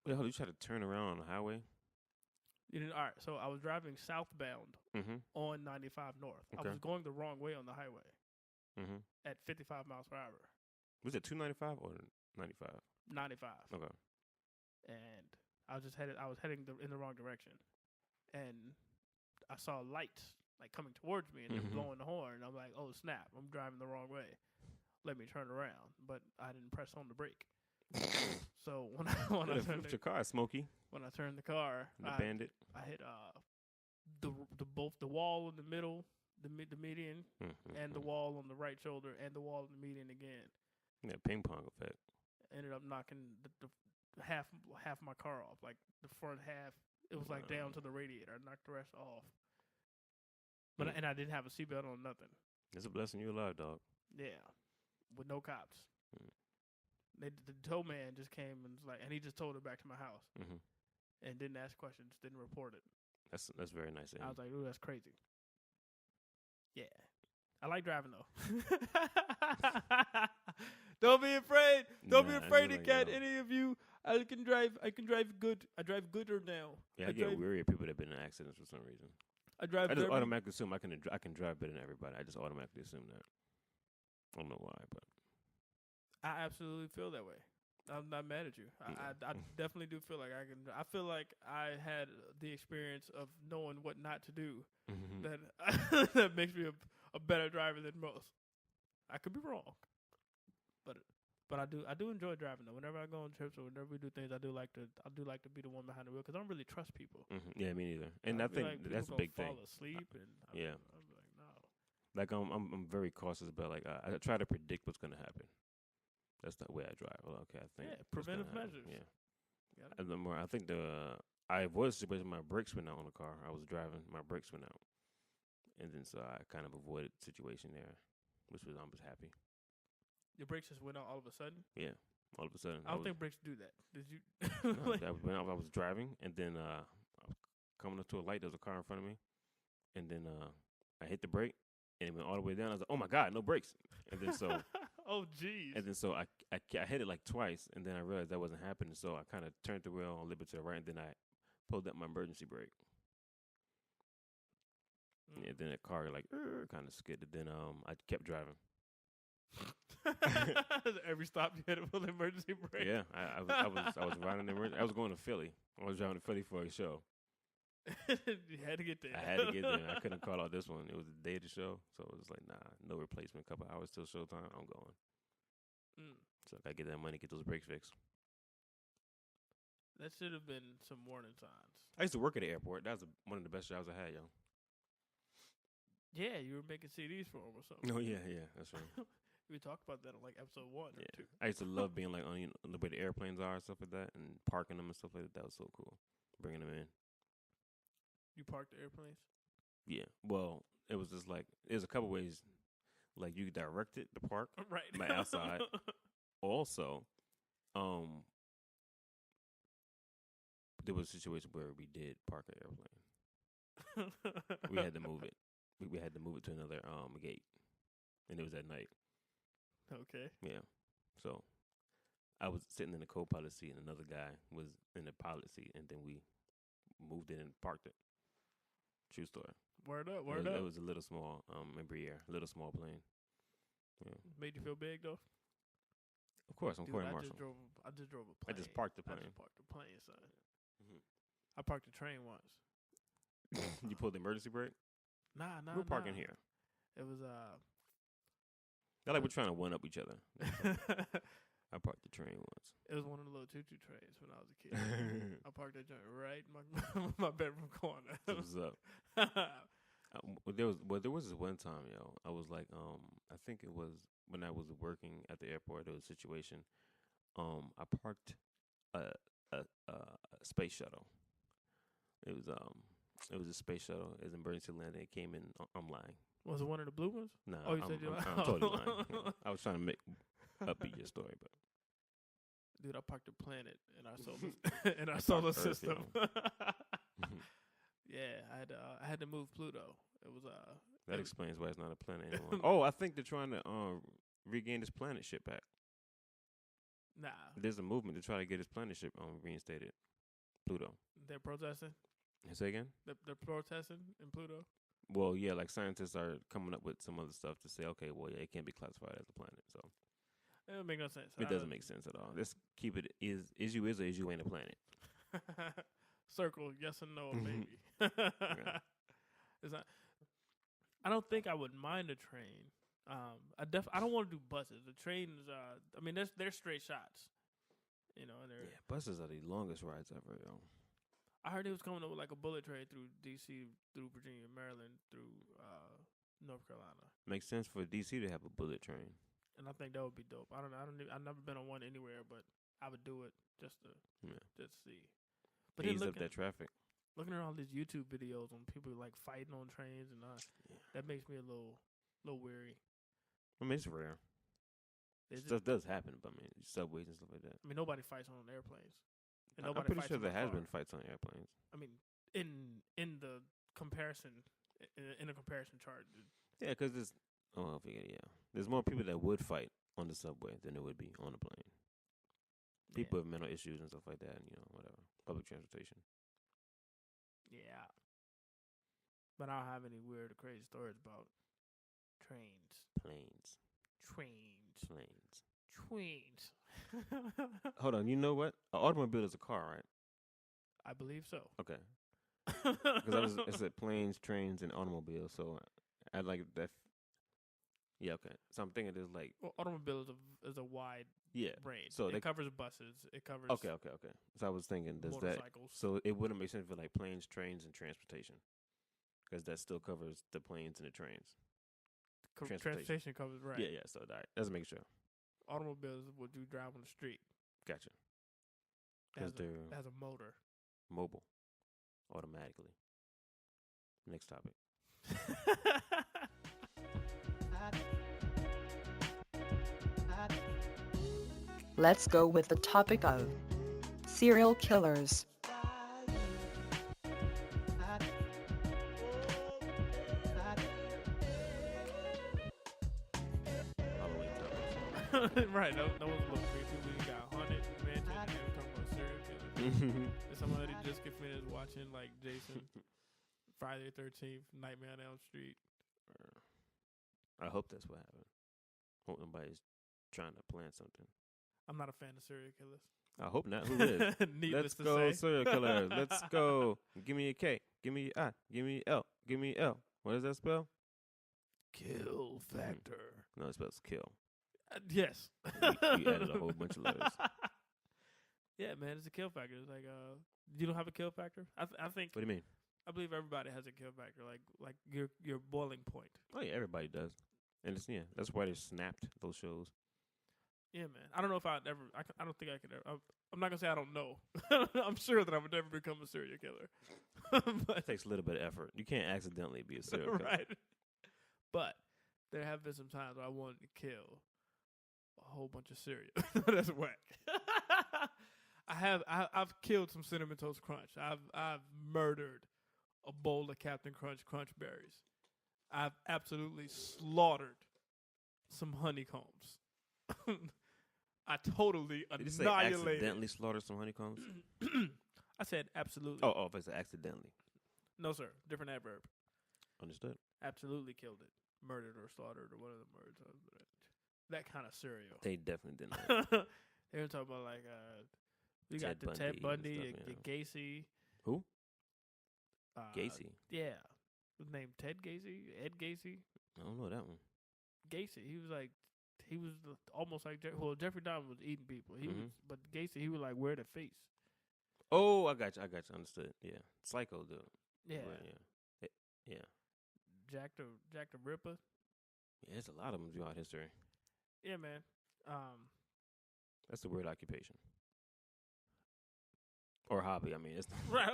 Wait, hold on, you tried to turn around on the highway? You didn't, all right, so I was driving southbound Mm-hmm. on 95 North. I Okay. was going the wrong way on the highway Mm-hmm. at 55 miles per hour. Was it 295 or 95? 95. Okay. And I was heading in the wrong direction. And I saw lights like coming towards me and they're Mhm. blowing the horn. I'm like, oh snap, I'm driving the wrong way. Let me turn around. But I didn't press on the brake. So when I turned your car, Smokey, the car, the bandit. I hit both the wall in the middle, the median, Mm-hmm. and the wall on the right shoulder, and the wall in the median again. Yeah, ping pong effect. Ended up knocking the half my car off, like the front half. It was like down to the radiator. I knocked the rest off. But Mm. and I didn't have a seatbelt on, nothing. It's a blessing you're alive, dog. Yeah, with no cops. Mm. The tow man just came and was like, and he just towed it back to my house Mm-hmm. and didn't ask questions, didn't report it. That's very nice. Of I him. was like, ooh, that's crazy. Yeah. I like driving though. Don't be afraid. Don't be Nah, afraid it's to like, get yo. any of you. I can drive good. I drive gooder now. Yeah, I I get drive- weary of people that have been in accidents for some reason. I drive I just very- automatically assume I can drive better than everybody. I just automatically assume that. I don't know why, but I absolutely feel that way. I'm not mad at you. I definitely do feel like I can. I feel like I had the experience of knowing what not to do. That that makes me a better driver than most. I could be wrong, but I do enjoy driving though. Whenever I go on trips or whenever we do things, I do like to be the one behind the wheel because I don't really trust people. Yeah, me neither. And I feel think like that's a people big gonna thing. Fall asleep and Yeah. I'm like no. Like I'm very cautious about like I try to predict what's gonna happen. That's the way I drive. Well, okay, I think Yeah, what's gonna preventive happen. measures. Yeah. Gotta- And the more I think I avoided the situation. My brakes went out on the car. I was driving. My brakes went out, and then so I kind of avoided the situation there, which was I'm just happy. Your brakes just went out all of a sudden. Yeah. All of a sudden, I don't think brakes do that. Did you? no, Like- that when I was driving, and then I was coming up to a light. There was a car in front of me, and then I hit the brake, and it went all the way down. I was like, "Oh my God, no brakes!" And then so, oh jeez. and then so I hit it like twice, and then I realized that wasn't happening. So I kind of turned the wheel a little bit to the right, and then I pulled up my emergency brake. Mm. And then the car like kind of skidded. Then I kept driving. Every stop you had to pull the emergency brake. Yeah, I was riding the I was going to Philly. I was driving to Philly for a show. You had to get there. I had to get there. I couldn't call out this one. It was the day of the show, so it was like, nah, no replacement. Couple hours till showtime. I'm going. So I gotta get that money, get those brakes fixed. That should have been some warning signs. I used to work at the airport. That was one of the best jobs I had, yo. Yeah, you were making CDs for them or something. Oh yeah, that's right. We talked about that on like episode 1 or 2. I used to love being like on the way the airplanes are and stuff like that, and parking them and stuff like that. That was so cool. Bringing them in. You parked the airplanes? Yeah. Well, it was just like there's a couple ways. Like you directed the park Right. by outside. Also, there was a situation where we did park an airplane. We had to move it. We had to move it to another gate, and it was at night. Okay. Yeah. So I was sitting in the co-pilot seat, and another guy was in the pilot seat, and then we moved it and parked it. True story. Word up. It was a little small Embraer, little small plane. Yeah. Made you feel big though? Of course, I'm Dude, Corey I Marshall. just drove a I plane. just parked the plane. I just parked the plane, son. Mhm. I parked the train once. You pulled the emergency brake? Nah. We're parking here. It was I like we're trying to one up each other. I parked the train once. It was one of the little choo-choo trains when I was a kid. I parked that joint right in my bedroom corner. What's up? There was this one time, yo. I was like, I think it was when I was working at the airport. There was a situation. I parked a space shuttle. It was a space shuttle. It was an emergency landing. It came in. I'm lying. Was it one of the blue ones? No, Oh, you said you lied? I'm totally lying. Yeah. I was trying to make upbeat your story, but Dude, I parked a planet in our solar in our solar parked Earth, system. yo. Yeah, I had to move Pluto. It was That explains why it's not a planet anymore. Oh, I think they're trying to regain this planet ship back. nah. There's a movement to try to get his planet ship reinstated. Pluto. They're protesting. Say again? They're protesting in Pluto. Well, yeah, like scientists are coming up with some other stuff to say, okay, well, yeah, it can't be classified as a planet, so It doesn't make no sense. it doesn't make sense at all. Let's keep it is you is or is you ain't a planet. Circle yes or no, maybe. Yeah. It's not. I don't think I would mind a train. I don't want to do buses. The trains, I mean, they're straight shots. You know, and they're. Yeah, buses are the longest rides ever, yo. I heard it was coming up with like a bullet train through D.C., through Virginia, Maryland, through North Carolina. Makes sense for DC to have a bullet train. And I think that would be dope. I've never been on one anywhere, but I would do it just to see. But then Ease up that traffic. looking at all these YouTube videos on people like fighting on trains and that makes me a little weary. I mean, it's rare. Stuff does happen, but I mean, subways and stuff like that. I mean, nobody fights on airplanes. And I'm nobody pretty fights sure in there the has car. been fights on airplanes. I mean, in the comparison, in a comparison chart. Yeah, because there's there's more people that would fight on the subway than there would be on a plane. People with mental issues and stuff like that, and whatever, public transportation. Yeah. But I don't have any weird or crazy stories about trains. Planes. Hold on, you know what? An automobile is a car, right? I believe so. Okay. Because it said planes, trains, and automobiles, so I like that. Yeah, okay. So I'm thinking there's like Well, automobile is a wide range. So it covers buses. It covers okay. So I was thinking, does that motorcycles. so it wouldn't make sense for like planes, trains, and transportation, because that still covers the planes and the trains. Transportation covers right. Yeah. So that doesn't make sure. Automobiles would you drive on the street. Gotcha. Has Because they're a motor. mobile, automatically. Next topic. Let's go with the topic of serial killers. Halloween topic. Right. No one's looking creepy. We got haunted mansion and we talking about serial killers. If somebody just get finished watching like Jason, Friday the 13th, Nightmare on Elm Street. I hope that's what happened. Hope nobody's trying to plan something. I'm not a fan of serial killers. I hope not. Who is? Needless Let's to go, say. serial killer. Let's go. Give me a K. Give me a I. Give me L. Give me L. What does that spell? Kill factor. No, it spells kill. Yes. You added a whole bunch of letters. Yeah, man, it's a kill factor. It's like, you don't have a kill factor? I think, What do you mean? I believe everybody has a kill factor, like your boiling point. Oh yeah, everybody does. And it's that's why they snapped those shows. Yeah, man. I don't know if I'd ever. I don't think I could ever. I'm not gonna say I don't know. I'm sure that I would never become a serial killer. It But takes a little bit of effort. You can't accidentally be a serial killer. right. But there have been some times where I wanted to kill a whole bunch of cereal. That's whack. I've killed some Cinnamon Toast Crunch. I've murdered a bowl of Captain Crunch berries. I've absolutely slaughtered some honeycombs. I totally Did you say annihilated. accidentally slaughter some honeycombs? I said absolutely. Oh, if it's accidentally. No, sir. Different adverb. Understood. Absolutely killed it. Murdered or slaughtered or one of the words. That kind of cereal. They definitely didn't. They were talking about like we got Ted the Ted Bundy Bundy, and stuff, your Gacy. Who? Gacy. Yeah. His name Ted Gacy, Ed Gacy. I don't know that one. Gacy. He was almost like Jeffrey Dahmer was eating people. He was, but Gacy he was like wear the face. Oh, I got you. Understood. Yeah. Psycho dude. Yeah. Right, yeah. Jack the Ripper. Yeah, there's a lot of them throughout history. Yeah, man. That's a weird occupation. Or hobby. I mean, it's Right.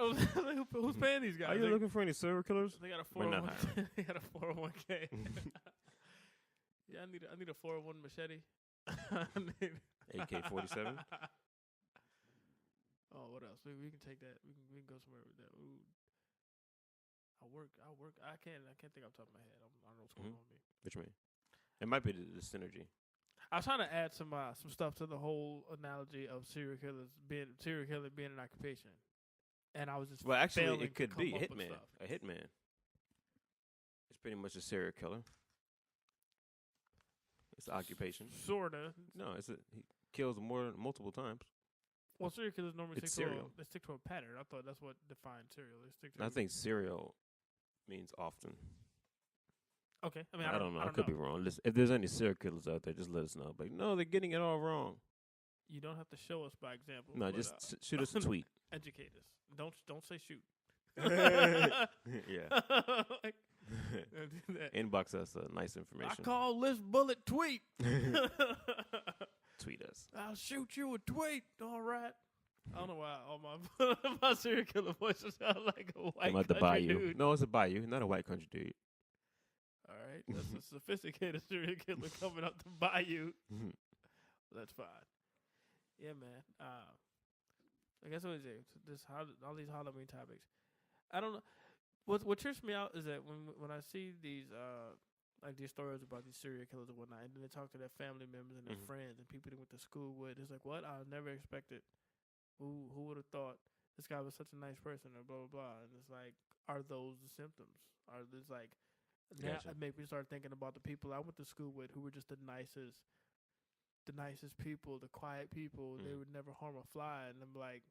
Who's paying these guys? Are you looking for any serial killers? They got a We're not 401. They got a 401k. Yeah, I need a 401 machete. AK-47? Oh, what else? We can take that. We can go somewhere with that. Ooh. I work. I can't think off the top of my head. I don't know what's going on with me. What you mean? It might be the synergy. I was trying to add some stuff to the whole analogy of serial killer being an occupation, and I was just Well, actually, failing it to could be come a up with hitman. stuff. A hitman. It's pretty much a serial killer. It's an occupation. Sorta. No, he kills multiple times. Well, serial killers normally It's stick to serial. they stick to a pattern. I thought that's what defined serial. They stick to. I think serial means often. Okay. I mean, I don't know. I could know. be wrong. Listen, if there's any serial killers out there, just let us know. But no, they're getting it all wrong. You don't have to show us by example. No, but, just shoot us a tweet. educate us. Don't say shoot. Yeah. Like, don't do that. Inbox us nice I information. call this bullet tweet. Tweet us. I'll shoot you a tweet. All right. I don't know why all my my serial killer voices sound like a white I'm at the country bayou. dude. No, it's a bayou, not a white country dude. All right, that's a sophisticated serial killer coming up the bayou. That's fine. Yeah, man. I guess what is it? All these Halloween topics. I don't know. What trips me out is that when I see these like these stories about these serial killers and whatnot, and then they talk to their family members and their friends and people they went to school with, it's like, what? I never expected. Who would have thought this guy was such a nice person or blah blah blah? And it's like, are those the symptoms? Are this like now Gotcha. it make me start thinking about the people I went to school with who were just the nicest people, the quiet people. They would never harm a fly, and I'm like,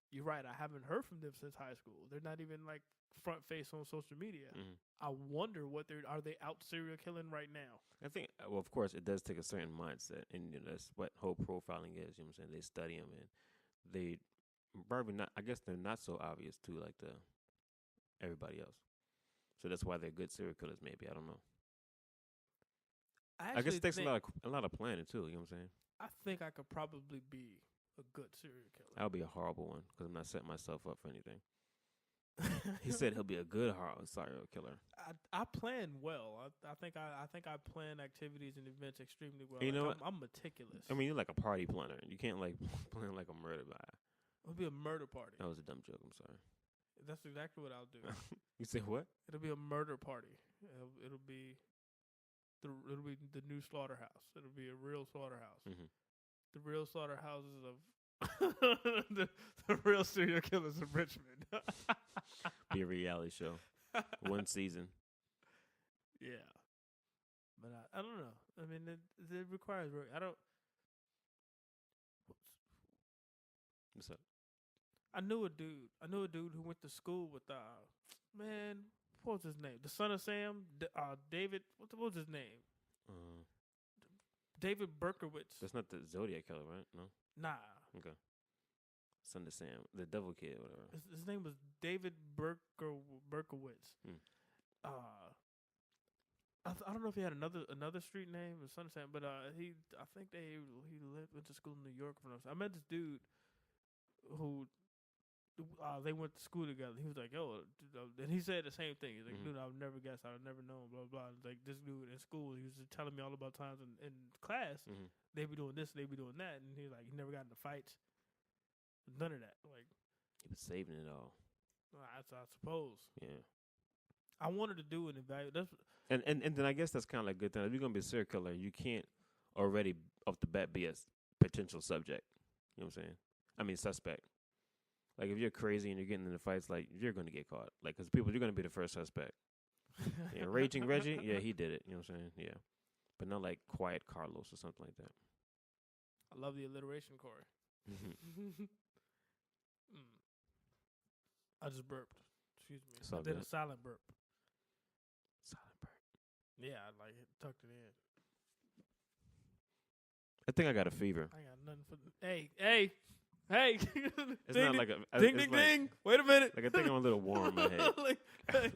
you're right. I haven't heard from them since high school. They're not even like front face on social media. I wonder what are they out serial killing right now? I think, well, of course, it does take a certain mindset, and that's what whole profiling is. You know what I'm saying? They study them, and they probably not. I guess they're not so obvious to like everybody else. So that's why they're good serial killers. Maybe I don't know. I guess it takes a lot of planning too. You know what I'm saying? I think I could probably be a good serial killer. I'll be a horrible one because I'm not setting myself up for anything. He said he'll be a good serial killer. I plan well. I think I plan activities and events extremely well. You know what? I'm meticulous. I mean, you're like a party planner. You can't like plan like a murder guy. It'll be a murder party. That was a dumb joke. I'm sorry. That's exactly what I'll do. You say what? It'll be a murder party. It'll be the new slaughterhouse. It'll be a real slaughterhouse. Mm-hmm. The real slaughterhouses of the real serial killers of Richmond. Be a reality show. One season. Yeah, but I don't know. I mean, it requires work. What's up? I knew a dude. Who went to school with man. What was his name? The son of Sam. David. What was his name? David Berkowitz. That's not the Zodiac killer, right? No. Nah. Okay. Son of Sam, the Devil Kid, whatever. His name was David Berkowitz. I don't know if he had another street name or son of Sam, but I think he went to school in New York. I met this dude who they went to school together. He was like, "Yo," and he said the same thing. He's like, "Dude, I would never guess. I would never know." Blah blah. It's like this dude in school, he was just telling me all about times in class they be doing this, they be doing that, and he's like, he never got into fights. None of that. Like He was saving it all. I suppose. Yeah. I wanted to do an evaluation. And then I guess that's kind of like a good thing. If you're gonna be a serial killer, you can't already off the bat be a potential subject. You know what I'm saying? I mean, suspect. Like if you're crazy and you're getting into fights, like you're gonna get caught. Like because you're gonna be the first suspect. Yeah, Raging Reggie, yeah, he did it. You know what I'm saying? Yeah, but not like Quiet Carlos or something like that. I love the alliteration, Corey. I just burped. Excuse me. It's all I did good. a silent burp. Silent burp. Yeah, I like it, tucked it in. I think I got a fever. I got nothing for. Hey. It's Ding, not ding, like a ding, it's ding, like, ding. Wait a minute. Like I think I'm a little warm in my head.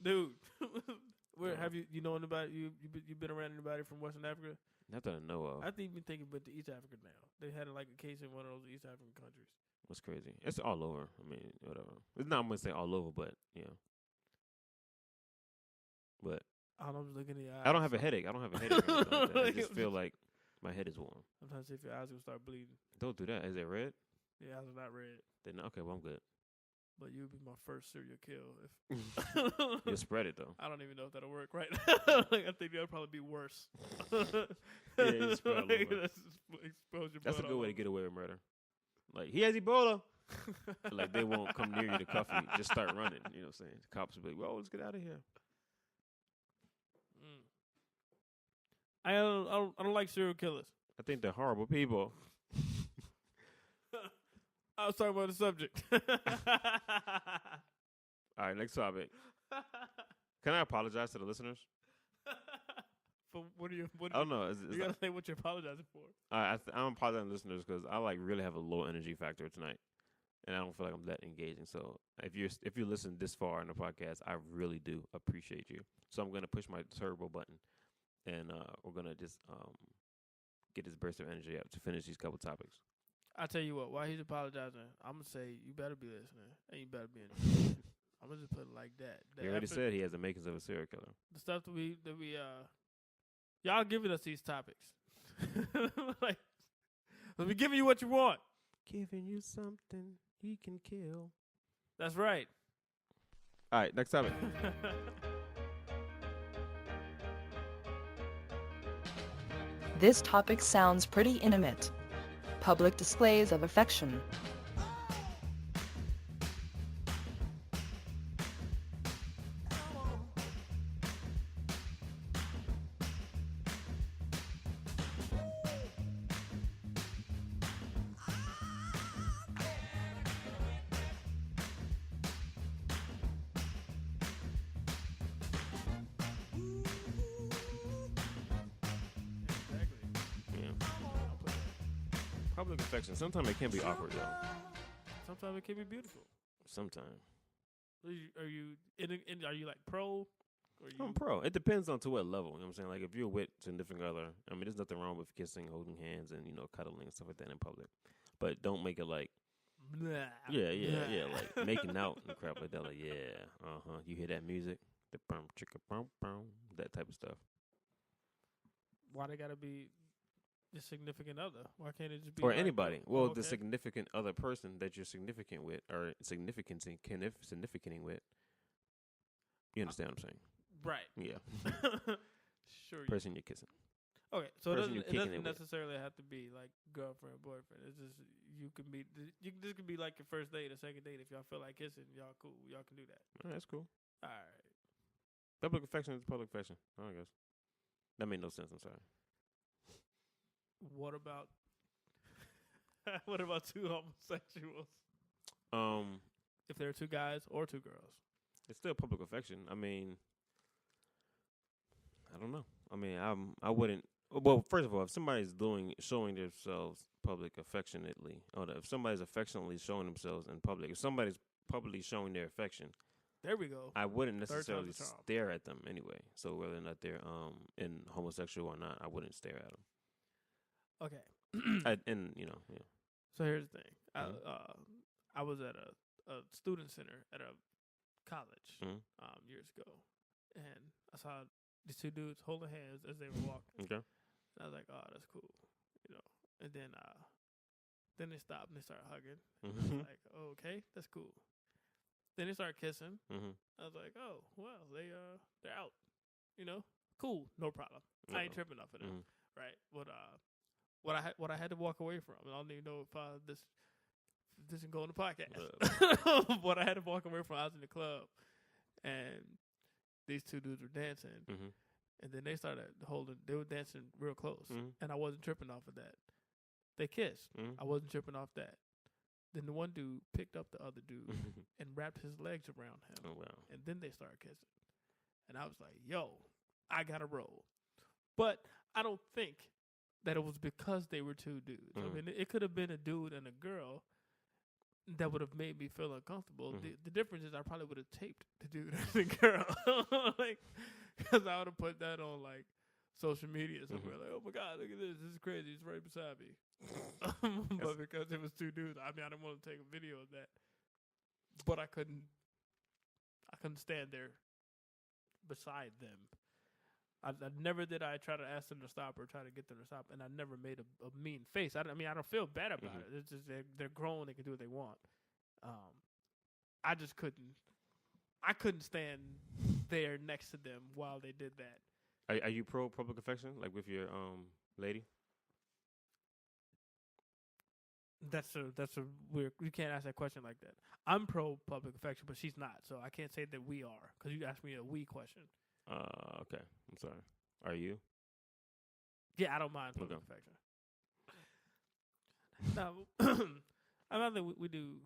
Dude, where Yeah. have you know anybody? You been around anybody from Western Africa? Not that I know of. I think you've been thinking about the East Africa now. They had like a case in one of those East African countries. What's crazy? It's all over. I mean, whatever. It's not I'm gonna say all over, but yeah. But I don't know. I'm just looking at your eyes. I don't have a headache. I don't have a headache. Or anything like that. I just feel like my head is warm. I'm trying to see if your eyes gonna start bleeding. Don't do that. Is it red? Your eyes are not red, Then okay, well I'm good. but you'd be my first serial kill if. You'll spread it though. I don't even know if that'll work right now. Like, I think that'll probably be worse. Yeah, you spread all Like, over. that's just expose your That's a blood good all way to over. get away with murder. Like he has Ebola. Like they won't come near you to cuff you. Just start running. You know what I'm saying? The cops will be like, "Well, let's get out of here." I don't like serial killers. I think they're horrible people. I was talking about the subject. All right, next topic. Can I apologize to the listeners? For what do you? What I don't know. you gotta say what you're apologizing for. I'm apologizing to listeners because I like really have a low energy factor tonight, and I don't feel like I'm that engaging. So if you listen this far in the podcast, I really do appreciate you. So I'm gonna push my turbo button, and we're gonna just get this burst of energy out to finish these couple topics. I tell you what, while he's apologizing, I'm gonna say you better be listening and you better be enjoying. I'm gonna just put it like that. He already said he has the makings of a serial killer. The stuff that we y'all giving us these topics. Like, let me give you what you want. Giving you something he can kill. That's right. All right, next topic. This topic sounds pretty intimate. Public displays of affection. Yeah. Public affection. Sometimes it can be awkward though. Sometimes it can be beautiful. Sometimes. Are you like pro? Or you, I'm pro. It depends on to what level. You know what I'm saying? Like if you're with significant other, I mean, there's nothing wrong with kissing, holding hands, and cuddling and stuff like that in public. But don't make it like, Blah, yeah, blah. like making out and crap like that. Like, yeah, You hear that music, the bum chicka bum bum, that type of stuff. Why they gotta be the significant other? Why can't it just be Or like, anybody. oh, Well, okay. the significant other person that you're significant with, or significancing with. You understand what I'm saying? Right. Yeah. Sure. Person you're kissing. Okay, so person you're it kicking doesn't it with. necessarily have to be like girlfriend, boyfriend. It's just this could be like your first date or second date. If y'all feel like kissing, y'all cool. Y'all can do that. That's cool. All right. Public affection is public affection. I guess. That made no sense. I'm sorry. What about What about two homosexuals? If there are two guys or two girls. It's still public affection. I mean, I don't know. I mean, I wouldn't. Well, first of all, if somebody's showing themselves public affectionately, or if somebody's affectionately showing themselves in public, if somebody's publicly showing their affection, there we go. I wouldn't time's necessarily the charm. stare at them anyway. So whether or not they're in homosexual or not, I wouldn't stare at them. Okay. And you know, yeah. So here's the thing. Mhm. I was at a student center at a college Mhm. Years ago, and I saw these two dudes holding hands as they were walking. Okay. And I was like, "Oh, that's cool," you know. And then they stopped and they started hugging. And I Mhm. was like, "Oh, okay, that's cool." Then they started kissing. Mhm. I was like, "Oh, well, they're out, you know, cool, no problem. I ain't Uh-oh. tripping off of them, Mhm. right?" But what I had to walk away from, and I don't even know if this didn't go on the podcast. But I had to walk away from. I was in the club, and these two dudes were dancing, Mhm. and then they started holding. They were dancing real close, Mhm. and I wasn't tripping off of that. They kissed. Mhm. I wasn't tripping off that. Then the one dude picked up the other dude and wrapped his legs around him, Oh wow. and then they started kissing. And I was like, "Yo, I gotta roll." But I don't think that it was because they were two dudes. I Mhm. mean, it could have been a dude and a girl that would have made me feel uncomfortable. Mhm. The difference is I probably would have taped the dude and the girl, like, because I would have put that on like social media somewhere. Like, "Oh my God, look at this! This is crazy. He's right beside me." But because it was two dudes, I mean, I didn't want to take a video of that. But I couldn't stand there beside them. I never did. I try to ask them to stop or try to get them to stop, and I never made a mean face. I mean, I don't feel bad about it. It's just they're grown; they can do what they want. I just couldn't. I couldn't stand there next to them while they did that. Are you pro public affection, like with your lady? That's a weird. You can't ask that question like that. I'm pro public affection, but she's not, so I can't say that we are because you asked me a we question. Okay. I'm sorry. Are you? Yeah, I don't mind public Okay. affection. Now, I think we do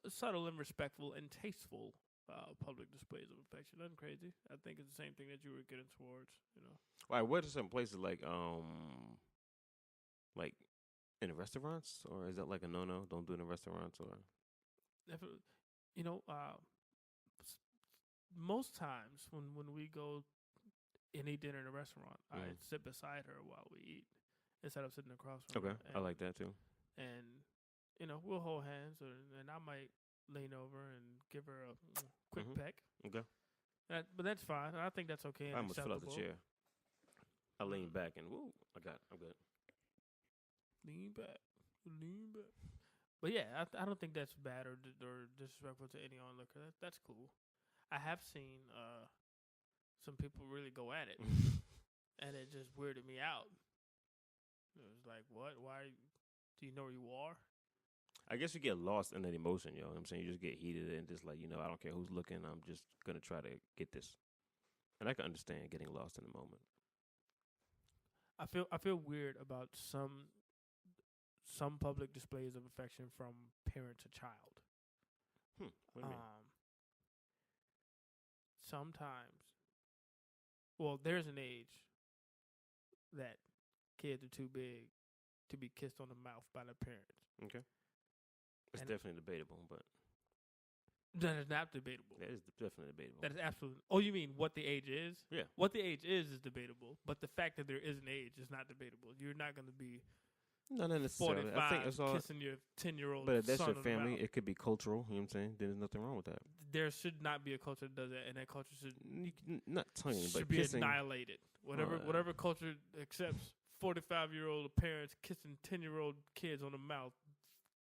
subtle and respectful and tasteful public displays of affection. Nothing crazy. I think it's the same thing that you were getting towards. You know, Why? What are some places like in restaurants, or is that like a no? Don't do it in restaurants, or if it, you know, most times when we go and eat dinner in a restaurant, I sit beside her while we eat instead of sitting across from her. okay, I like that too. And you know, we'll hold hands, and I might lean over and give her a quick Mhm. peck. Okay, But that's fine. I think that's okay. And I almost fell out the acceptable. chair. I lean back and woo, I'm good. Lean back. But yeah, I don't think that's bad or disrespectful to any onlooker. That's cool. I have seen some people really go at it, and it just weirded me out. It was like, what? Why? Do you know where you are? I guess you get lost in that emotion, yo. You know what I'm saying? You just get heated and just like, I don't care who's looking. I'm just going to try to get this. And I can understand getting lost in the moment. I feel weird about some public displays of affection from parent to child. What do you mean? Sometimes, well, there's an age that kids are too big to be kissed on the mouth by their parents. Okay. It's and- definitely debatable, but That is not debatable. that is definitely debatable. That is absolutely. Oh, you mean what the age is? Yeah. What the age is debatable, but the fact that there is an age is not debatable. You're not going to be Not necessarily. 45 I think it's all. kissing your 10-year-old But if that's son your on the family, mouth. it could be cultural. You know what I'm saying? There's nothing wrong with that. There should not be a culture that does that, and that culture Not tonguing, should but be kissing. annihilated. Whatever culture accepts 45-year-old parents kissing 10-year-old kids on the mouth,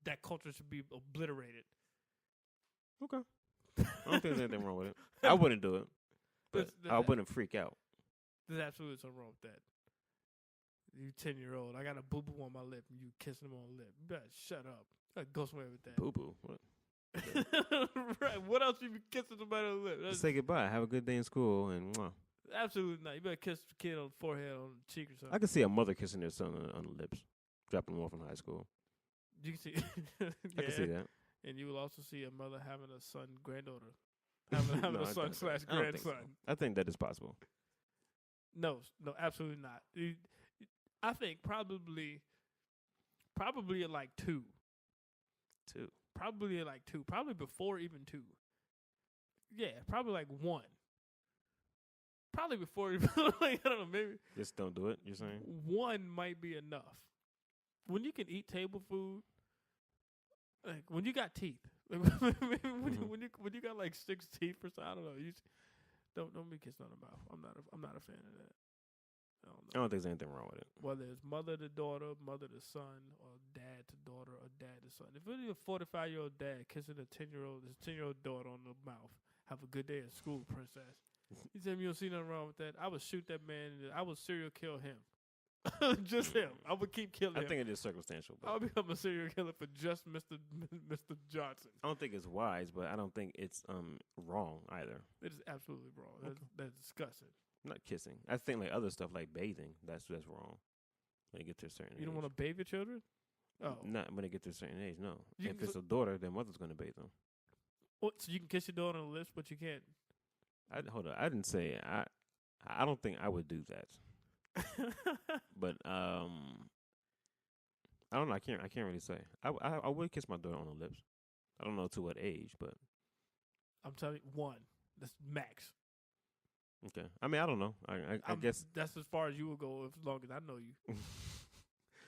that culture should be obliterated. Okay. I don't think there's anything wrong with it. I wouldn't do it, but I wouldn't freak out. There's absolutely something wrong with that. You 10-year-old, I got a boo boo on my lip, and you kissing him on the lip. You better shut up. Go somewhere with that. Boo boo. What? Right. What else you be kissing somebody on the lip? Just say goodbye. Have a good day in school, and mwah. Absolutely not. You better kiss the kid on the forehead, on the cheek, or something. I can see a mother kissing their son on the lips, dropping him off in high school. You can see. I can see that. And you will also see a mother having a son, granddaughter, having No, a I son don't- slash I don't think so. grandson. I think that is possible. No, absolutely not. I think probably at like 2. Too. Probably at like 2. Probably before even 2. Yeah, probably like 1. Probably before even like, I don't know, maybe Just don't do it. You're saying? 1 might be enough. When you can eat table food, like when you got teeth, like when you got like 6 teeth or something, I don't know. You don't be kissing on the mouth. I'm not a fan of that. I don't I know. don't think there's anything wrong with it. Whether it's mother to daughter, mother to son, or dad to daughter, or dad to son. If it's a 45-year-old dad kissing his 10-year-old daughter on the mouth, have a good day at school, princess. You tell me you don't see nothing wrong with that? I would shoot that man. I would serial kill him. Just him. I would keep killing I him. think it is circumstantial. But I'll become a serial killer for just Mr. Johnson. I don't think it's wise, but I don't think it's wrong either. It is absolutely wrong. That's disgusting. Not kissing. I think like other stuff like bathing. That's wrong. When they get to a certain age. You don't want to bathe your children? Oh. Not when they get to a certain age. No. You If can it's a daughter, then mother's going to bathe them. So you can kiss your daughter on the lips, but you can't. Hold on. I didn't say I don't think I would do that. But I don't know. I can't really say. I would kiss my daughter on the lips. I don't know to what age, but I'm telling you, 1. That's max. okay. I mean, I don't know. I guess that's as far as you will go as long as I know you.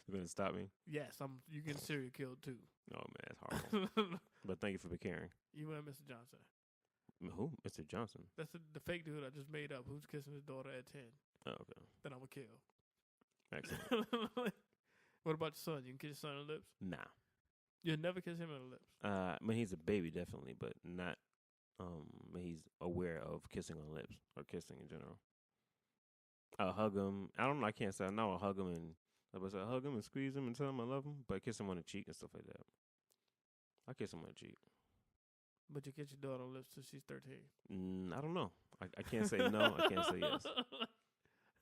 you're gonna stop me. Yes, you get serial killed too. Oh man, that's horrible. But thank you for caring. You and Mr. Johnson. Who? Mr. Johnson. That's the fake dude I just made up. Who's kissing his daughter at 10? Oh, okay. Then I'm gonna kill. Excellent. What about your son? You can kiss your son on the lips. Nah. You'll never kiss him on the lips. When he's a baby, definitely, but not. When he's aware of kissing on lips or kissing in general. I'll hug him. I don't know. I can't say. I know I'll hug him and I'll hug him and squeeze him and tell him I love him, but kiss him on the cheek and stuff like that. I kiss him on the cheek. But you kiss your daughter on the lips till she's 13. I don't know. I can't say no. I can't say yes.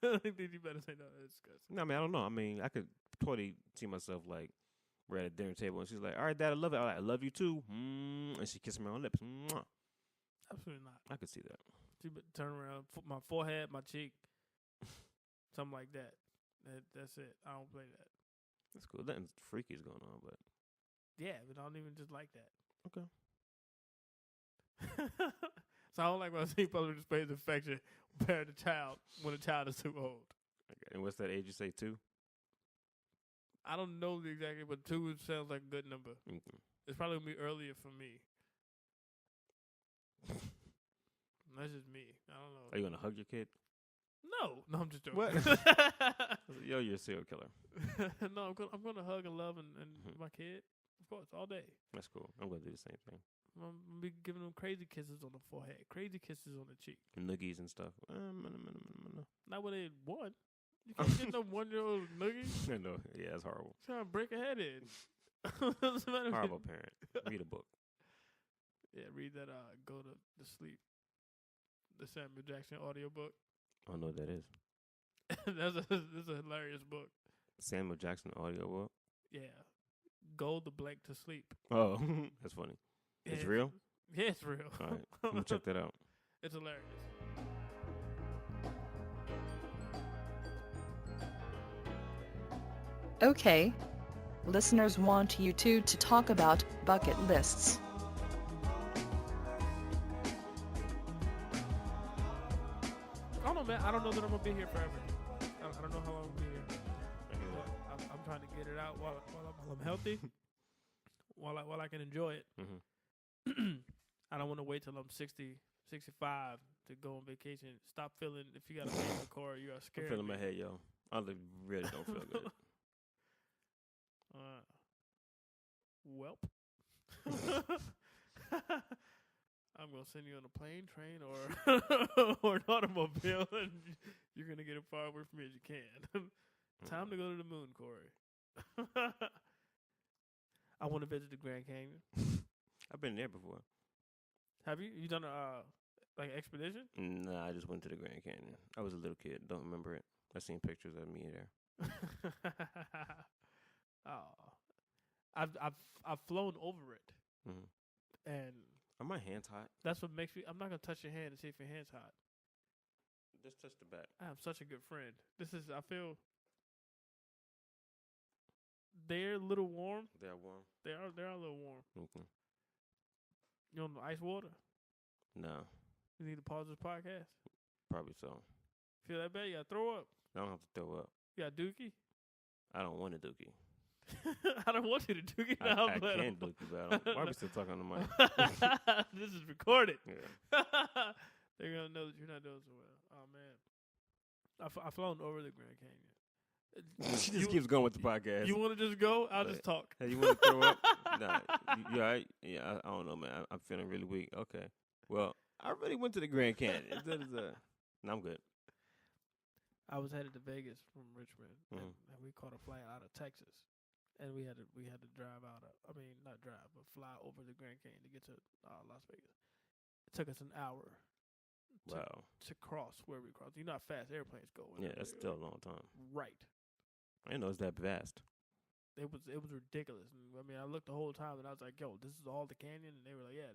I think you better say no. That's disgusting. No, I mean, I don't know. I mean, I could totally see myself like we're at a dinner table and she's like, "All right, Dad, I love it. I love you too." And she kisses me on the lips. Mwah. Absolutely not. I could see that. She would turn around, my forehead, my cheek, something like that. That's it. I don't play that. That's cool. Nothing freaky is going on, but Yeah, but I don't even just like that. okay. So I don't like when I see public displays of affection compared to child when a child is too old. Okay. And what's that age you say 2? I don't know the exactly, but 2 sounds like a good number. Mm-hmm. It's probably gonna be earlier for me. That's just me. I don't know. Are you gonna hug your kid? No, I'm just joking. What? Yo, you're a serial killer. No, I'm gonna hug and love and Mhm. my kid, of course, all day. That's cool. I'm gonna do the same thing. I'm gonna be giving them crazy kisses on the forehead, crazy kisses on the cheek. Noogies and stuff. Not when they 1. You can't get no 1-year-old noogie. I know. Yeah, it's horrible. Trying to break a head in. Doesn't matter if Horrible parent. Read a book. Yeah, read that. Go to sleep. The Samuel Jackson audiobook. I don't know what that is. That's a hilarious book. Samuel Jackson audiobook. Yeah, go the blank to sleep. Oh, that's funny. It's Yeah, real? Yeah, it's real. All right. I'm gonna check that out. It's hilarious. Okay. Listeners want you two to talk about bucket lists. I don't know, man. I don't know that I'm gonna be here forever. I don't know how long I'm gonna be here. I hear that. I'm trying to get it out while I'm healthy, while I can enjoy it. Mhm. I don't want to wait till I'm 60, 65 to go on vacation. Stop feeling if you got a pain core, you are I'm scared. feeling my head, yo. I really don't feel good. Welp. I'm gonna send you on a plane, train, or an automobile, and you're gonna get as far away from me as you can. Time to go to the moon, Corey. I want to visit the Grand Canyon. I've been there before. Have you? You done a like expedition? Nah, I just went to the Grand Canyon. I was a little kid. Don't remember it. I seen pictures of me there. Oh, I've flown over it, Mhm. and Are my hands hot? that's what makes me. I'm not gonna touch your hand to see if your hand's hot. Just touch the back. I am such a good friend. I feel they're a little warm. They're warm. They're a little warm. Okay. You want ice water? No, You need to pause this podcast. probably so. Feel that bad? You gotta throw up. I don't have to throw up. You got dookie. I don't want a dookie. I don't want you to dookie I now. can but dookie, but I don't. Why are we still talking on the mic? This is recorded. Yeah. They're gonna know that you're not doing so well. Oh man, I've flown over the Grand Canyon. She just keeps going with the podcast. You want to just go? I'll But- just talk. Hey, you want to throw up? Nah, you all right? Yeah, I don't know, man. I'm feeling really weak. Okay. Well, I already went to the Grand Canyon. No, I'm good. I was headed to Vegas from Richmond, Mhm. and we caught a flight out of Texas, and we had to drive out. Not drive, but fly over the Grand Canyon to get to Las Vegas. It took us an hour Wow. to cross where we crossed. You know how fast airplanes go. Yeah, that's still a long time. Right. I didn't know it's that vast. It was ridiculous. And, I looked the whole time, and I was like, "Yo, this is all the canyon," and they were like, "Yeah."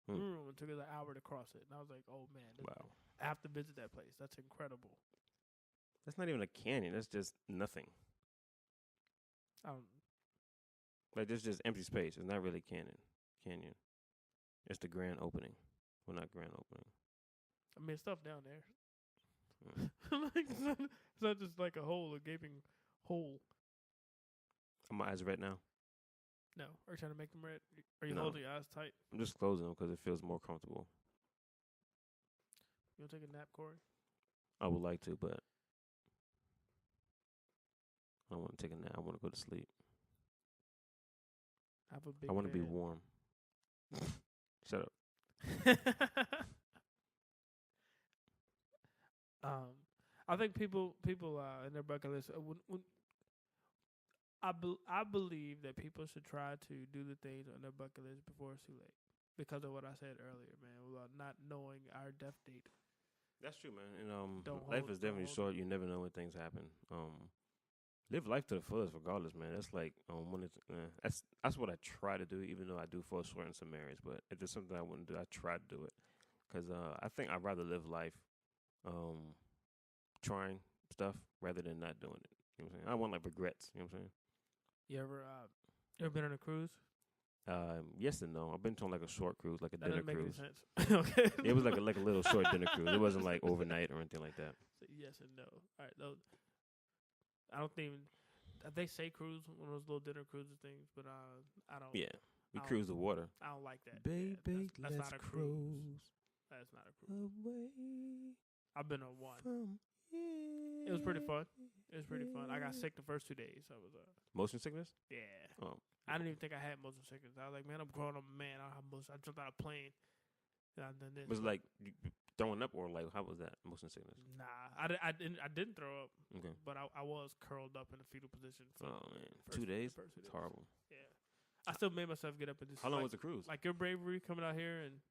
It took us an hour to cross it, and I was like, "Oh man, Wow. I have to visit that place. That's incredible." That's not even a canyon. That's just nothing. Like, there's just empty space. It's not really canyon. It's the grand opening. Well, not grand opening. It's stuff down there. Mm. Like, it's not just like a gaping hole. Are my eyes red now? No, are you trying to make them red? Are you No. holding your eyes tight? I'm just closing them because it feels more comfortable. You want to take a nap, Corey? I would like to, but I don't want to take a nap. I want to go to sleep. Have a big I want to be bed. warm. Shut up. I think people in their bucket list. I believe that people should try to do the things on their bucket list before it's too late, because of what I said earlier, man, about not knowing our death date. That's true, man. And Don't life hold- is definitely don't short. hold You never know when things happen. Live life to the fullest, regardless, man. That's like when it's that's what I try to do, even though I do fall short in some areas. But if there's something I wouldn't do, I try to do it, because I think I'd rather live life, trying stuff rather than not doing it. You know what I'm saying? I don't want like regrets. You know what I'm saying? You ever been on a cruise? Yes and no. I've been on like a short cruise, like a That dinner doesn't make any cruise. sense. Okay. It was like a little short dinner cruise. It wasn't like overnight or anything like that. So yes and no. All right, those. I don't think they say cruise, one of those little dinner cruises things, but I don't. Yeah, we I'll- cruise the water. I don't like that. Baby, Yeah, that's let's not a cruise. cruise That's not a cruise. away I've been on one. from It was pretty fun. It was pretty fun. I got sick the first 2 days. So it was Motion sickness? yeah. Oh, I didn't even think I had motion sickness. I was like, man, I'm grown up, man. I don't have motion. I jumped out of a plane. And I done this. was it like you throwing up, or like how was that motion sickness? Nah, I didn't throw up, Okay. but I was curled up in a fetal position for Oh man, first- 2 days. first 2 It's days. horrible. Yeah, I still made myself get up and just. How long like, was the cruise? like your bravery coming out here and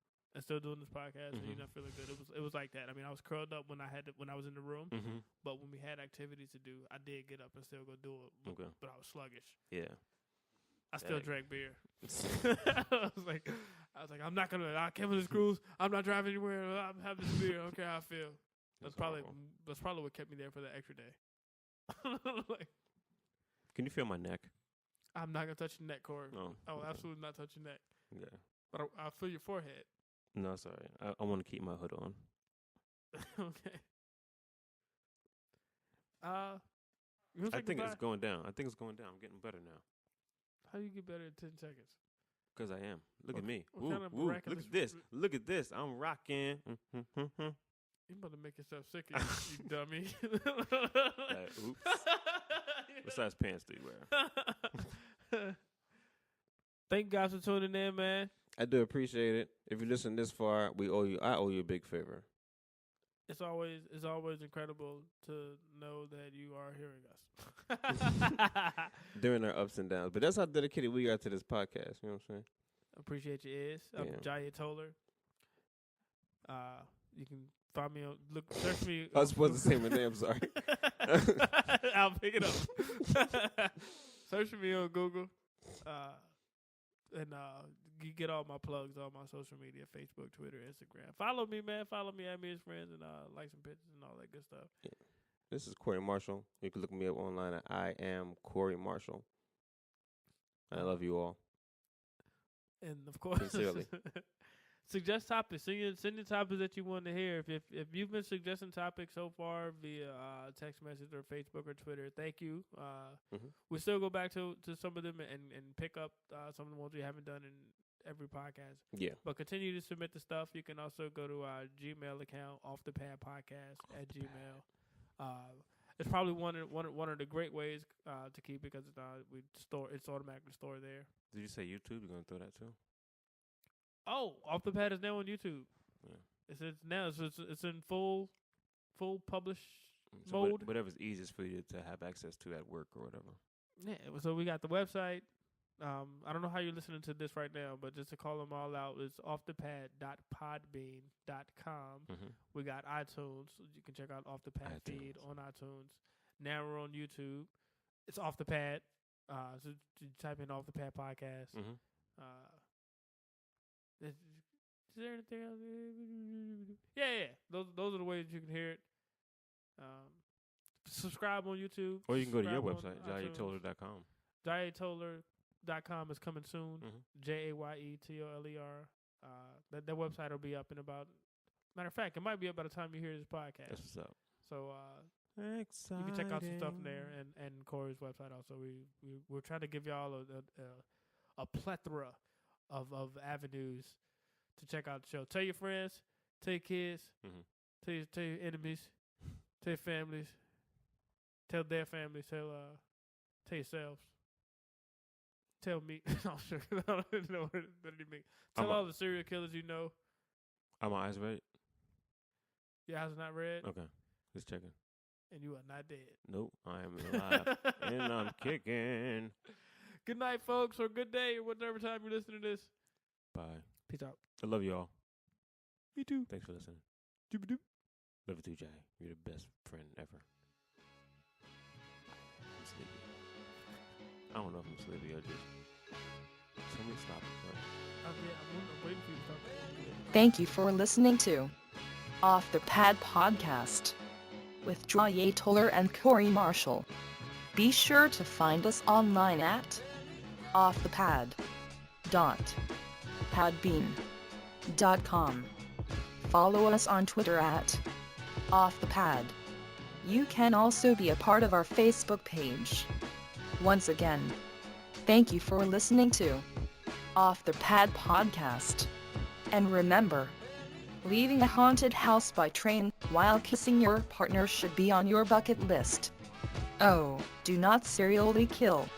still doing this podcast and Mhm. you're not feeling good. It was like that. I mean, I was curled up when I was in the room, Mm-hmm. but when we had activities to do, I did get up and still go do it. Okay. But I was sluggish. Yeah. I still Dang. drank beer. I was like, I'm not gonna. I came on this cruise. I'm not driving anywhere. I'm having this beer. I don't care how I feel. That's probably what kept me there for the extra day. Like, Can you feel my neck? I'm not gonna touch your neck, Corey. No. I will okay. absolutely not touch your neck. Yeah. But I'll feel your forehead. No, sorry. I want to keep my hood on. Okay. You wanna I say think goodbye? it's going down. I'm getting better now. How do you get better in 10 seconds? Cause I am. Look What- at me. what Woo, kind of woo. Look miraculous at this. Look at this. I'm rocking. You about to make yourself sick, you dummy. Oops. What size pants do you wear? Thank God for tuning in, man. I do appreciate it. If you listen this far, I owe you a big favor. It's always incredible to know that you are hearing us. During our ups and downs. But that's how dedicated we are to this podcast. You know what I'm saying? Appreciate your ears. I'm Yeah. Jaya Toller. You can find me on search me. I was supposed to say my name, sorry. I'll pick it up. Search me on Google. And you get all my plugs, all my social media, Facebook, Twitter, Instagram. Follow me, man. Follow me, add me as friends, and like some pictures and all that good stuff. Yeah. This is Corey Marshall. You can look me up online at I am Corey Marshall. I love you all. And of course, Sincerely. suggest topics. Send your topics that you want to hear. If you've been suggesting topics so far via text message or Facebook or Twitter, thank you. We still go back to some of them and pick up some of the ones we haven't done in every podcast. Yeah. But continue to submit the stuff. You can also go to our Gmail account, Off the Pad Podcast at Gmail. It's probably one of the great ways to keep it because it's automatically stored there. Did you say YouTube? You're gonna throw that too? Oh, Off the Pad is now on YouTube. Yeah. It's in full publish So mode. whatever's easiest for you to have access to at work or whatever. Yeah, so we got the website. I don't know how you're listening to this right now, but just to call them all out, it's offthepad.podbean.com. We got iTunes. You can check out Off the Pad feed on iTunes. Now we're on YouTube. It's Off the Pad. So you type in Off the Pad Podcast. Is there anything else? Yeah. Those are the ways you can hear it. Subscribe on YouTube. Or you can go to your subscribe website, on iTunes. jayetoller.com. JayeToller.com is coming soon. JayeToller. That website will be up in about. Matter of fact, it might be up by the time you hear this podcast. That's what's up. So Exciting. you can check out some stuff in there and Corey's website also. We're trying to give y'all a plethora of avenues to check out the show. Tell your friends, tell your kids, tell your enemies, tell your families, tell their families, tell yourselves. Tell me. I'm sure. I don't know what it means. Tell all the serial killers you know. Are my eyes red? Your eyes are not red. Okay. Just checking. And you are not dead. Nope. I am alive. And I'm kicking. Good night, folks, or good day, or whatever time you're listening to this. Bye. Peace out. I love you all. Me too. Thanks for listening. Doop-a-doop. Love you too, Jay. You're the best friend ever. I'm sleepy. I don't know if I'm sleepy or just. Tell me to stop it, bro. I'm waiting for you to stop. Thank you for listening to Off the Pad Podcast with Jaye Toller and Corey Marshall. Be sure to find us online at offthepad.podbean.com. Follow us on Twitter at offthepad. You can also be a part of our Facebook page. Once again, thank you for listening to Off the Pad Podcast. And remember, leaving a haunted house by train while kissing your partner should be on your bucket list. Oh, do not serially kill.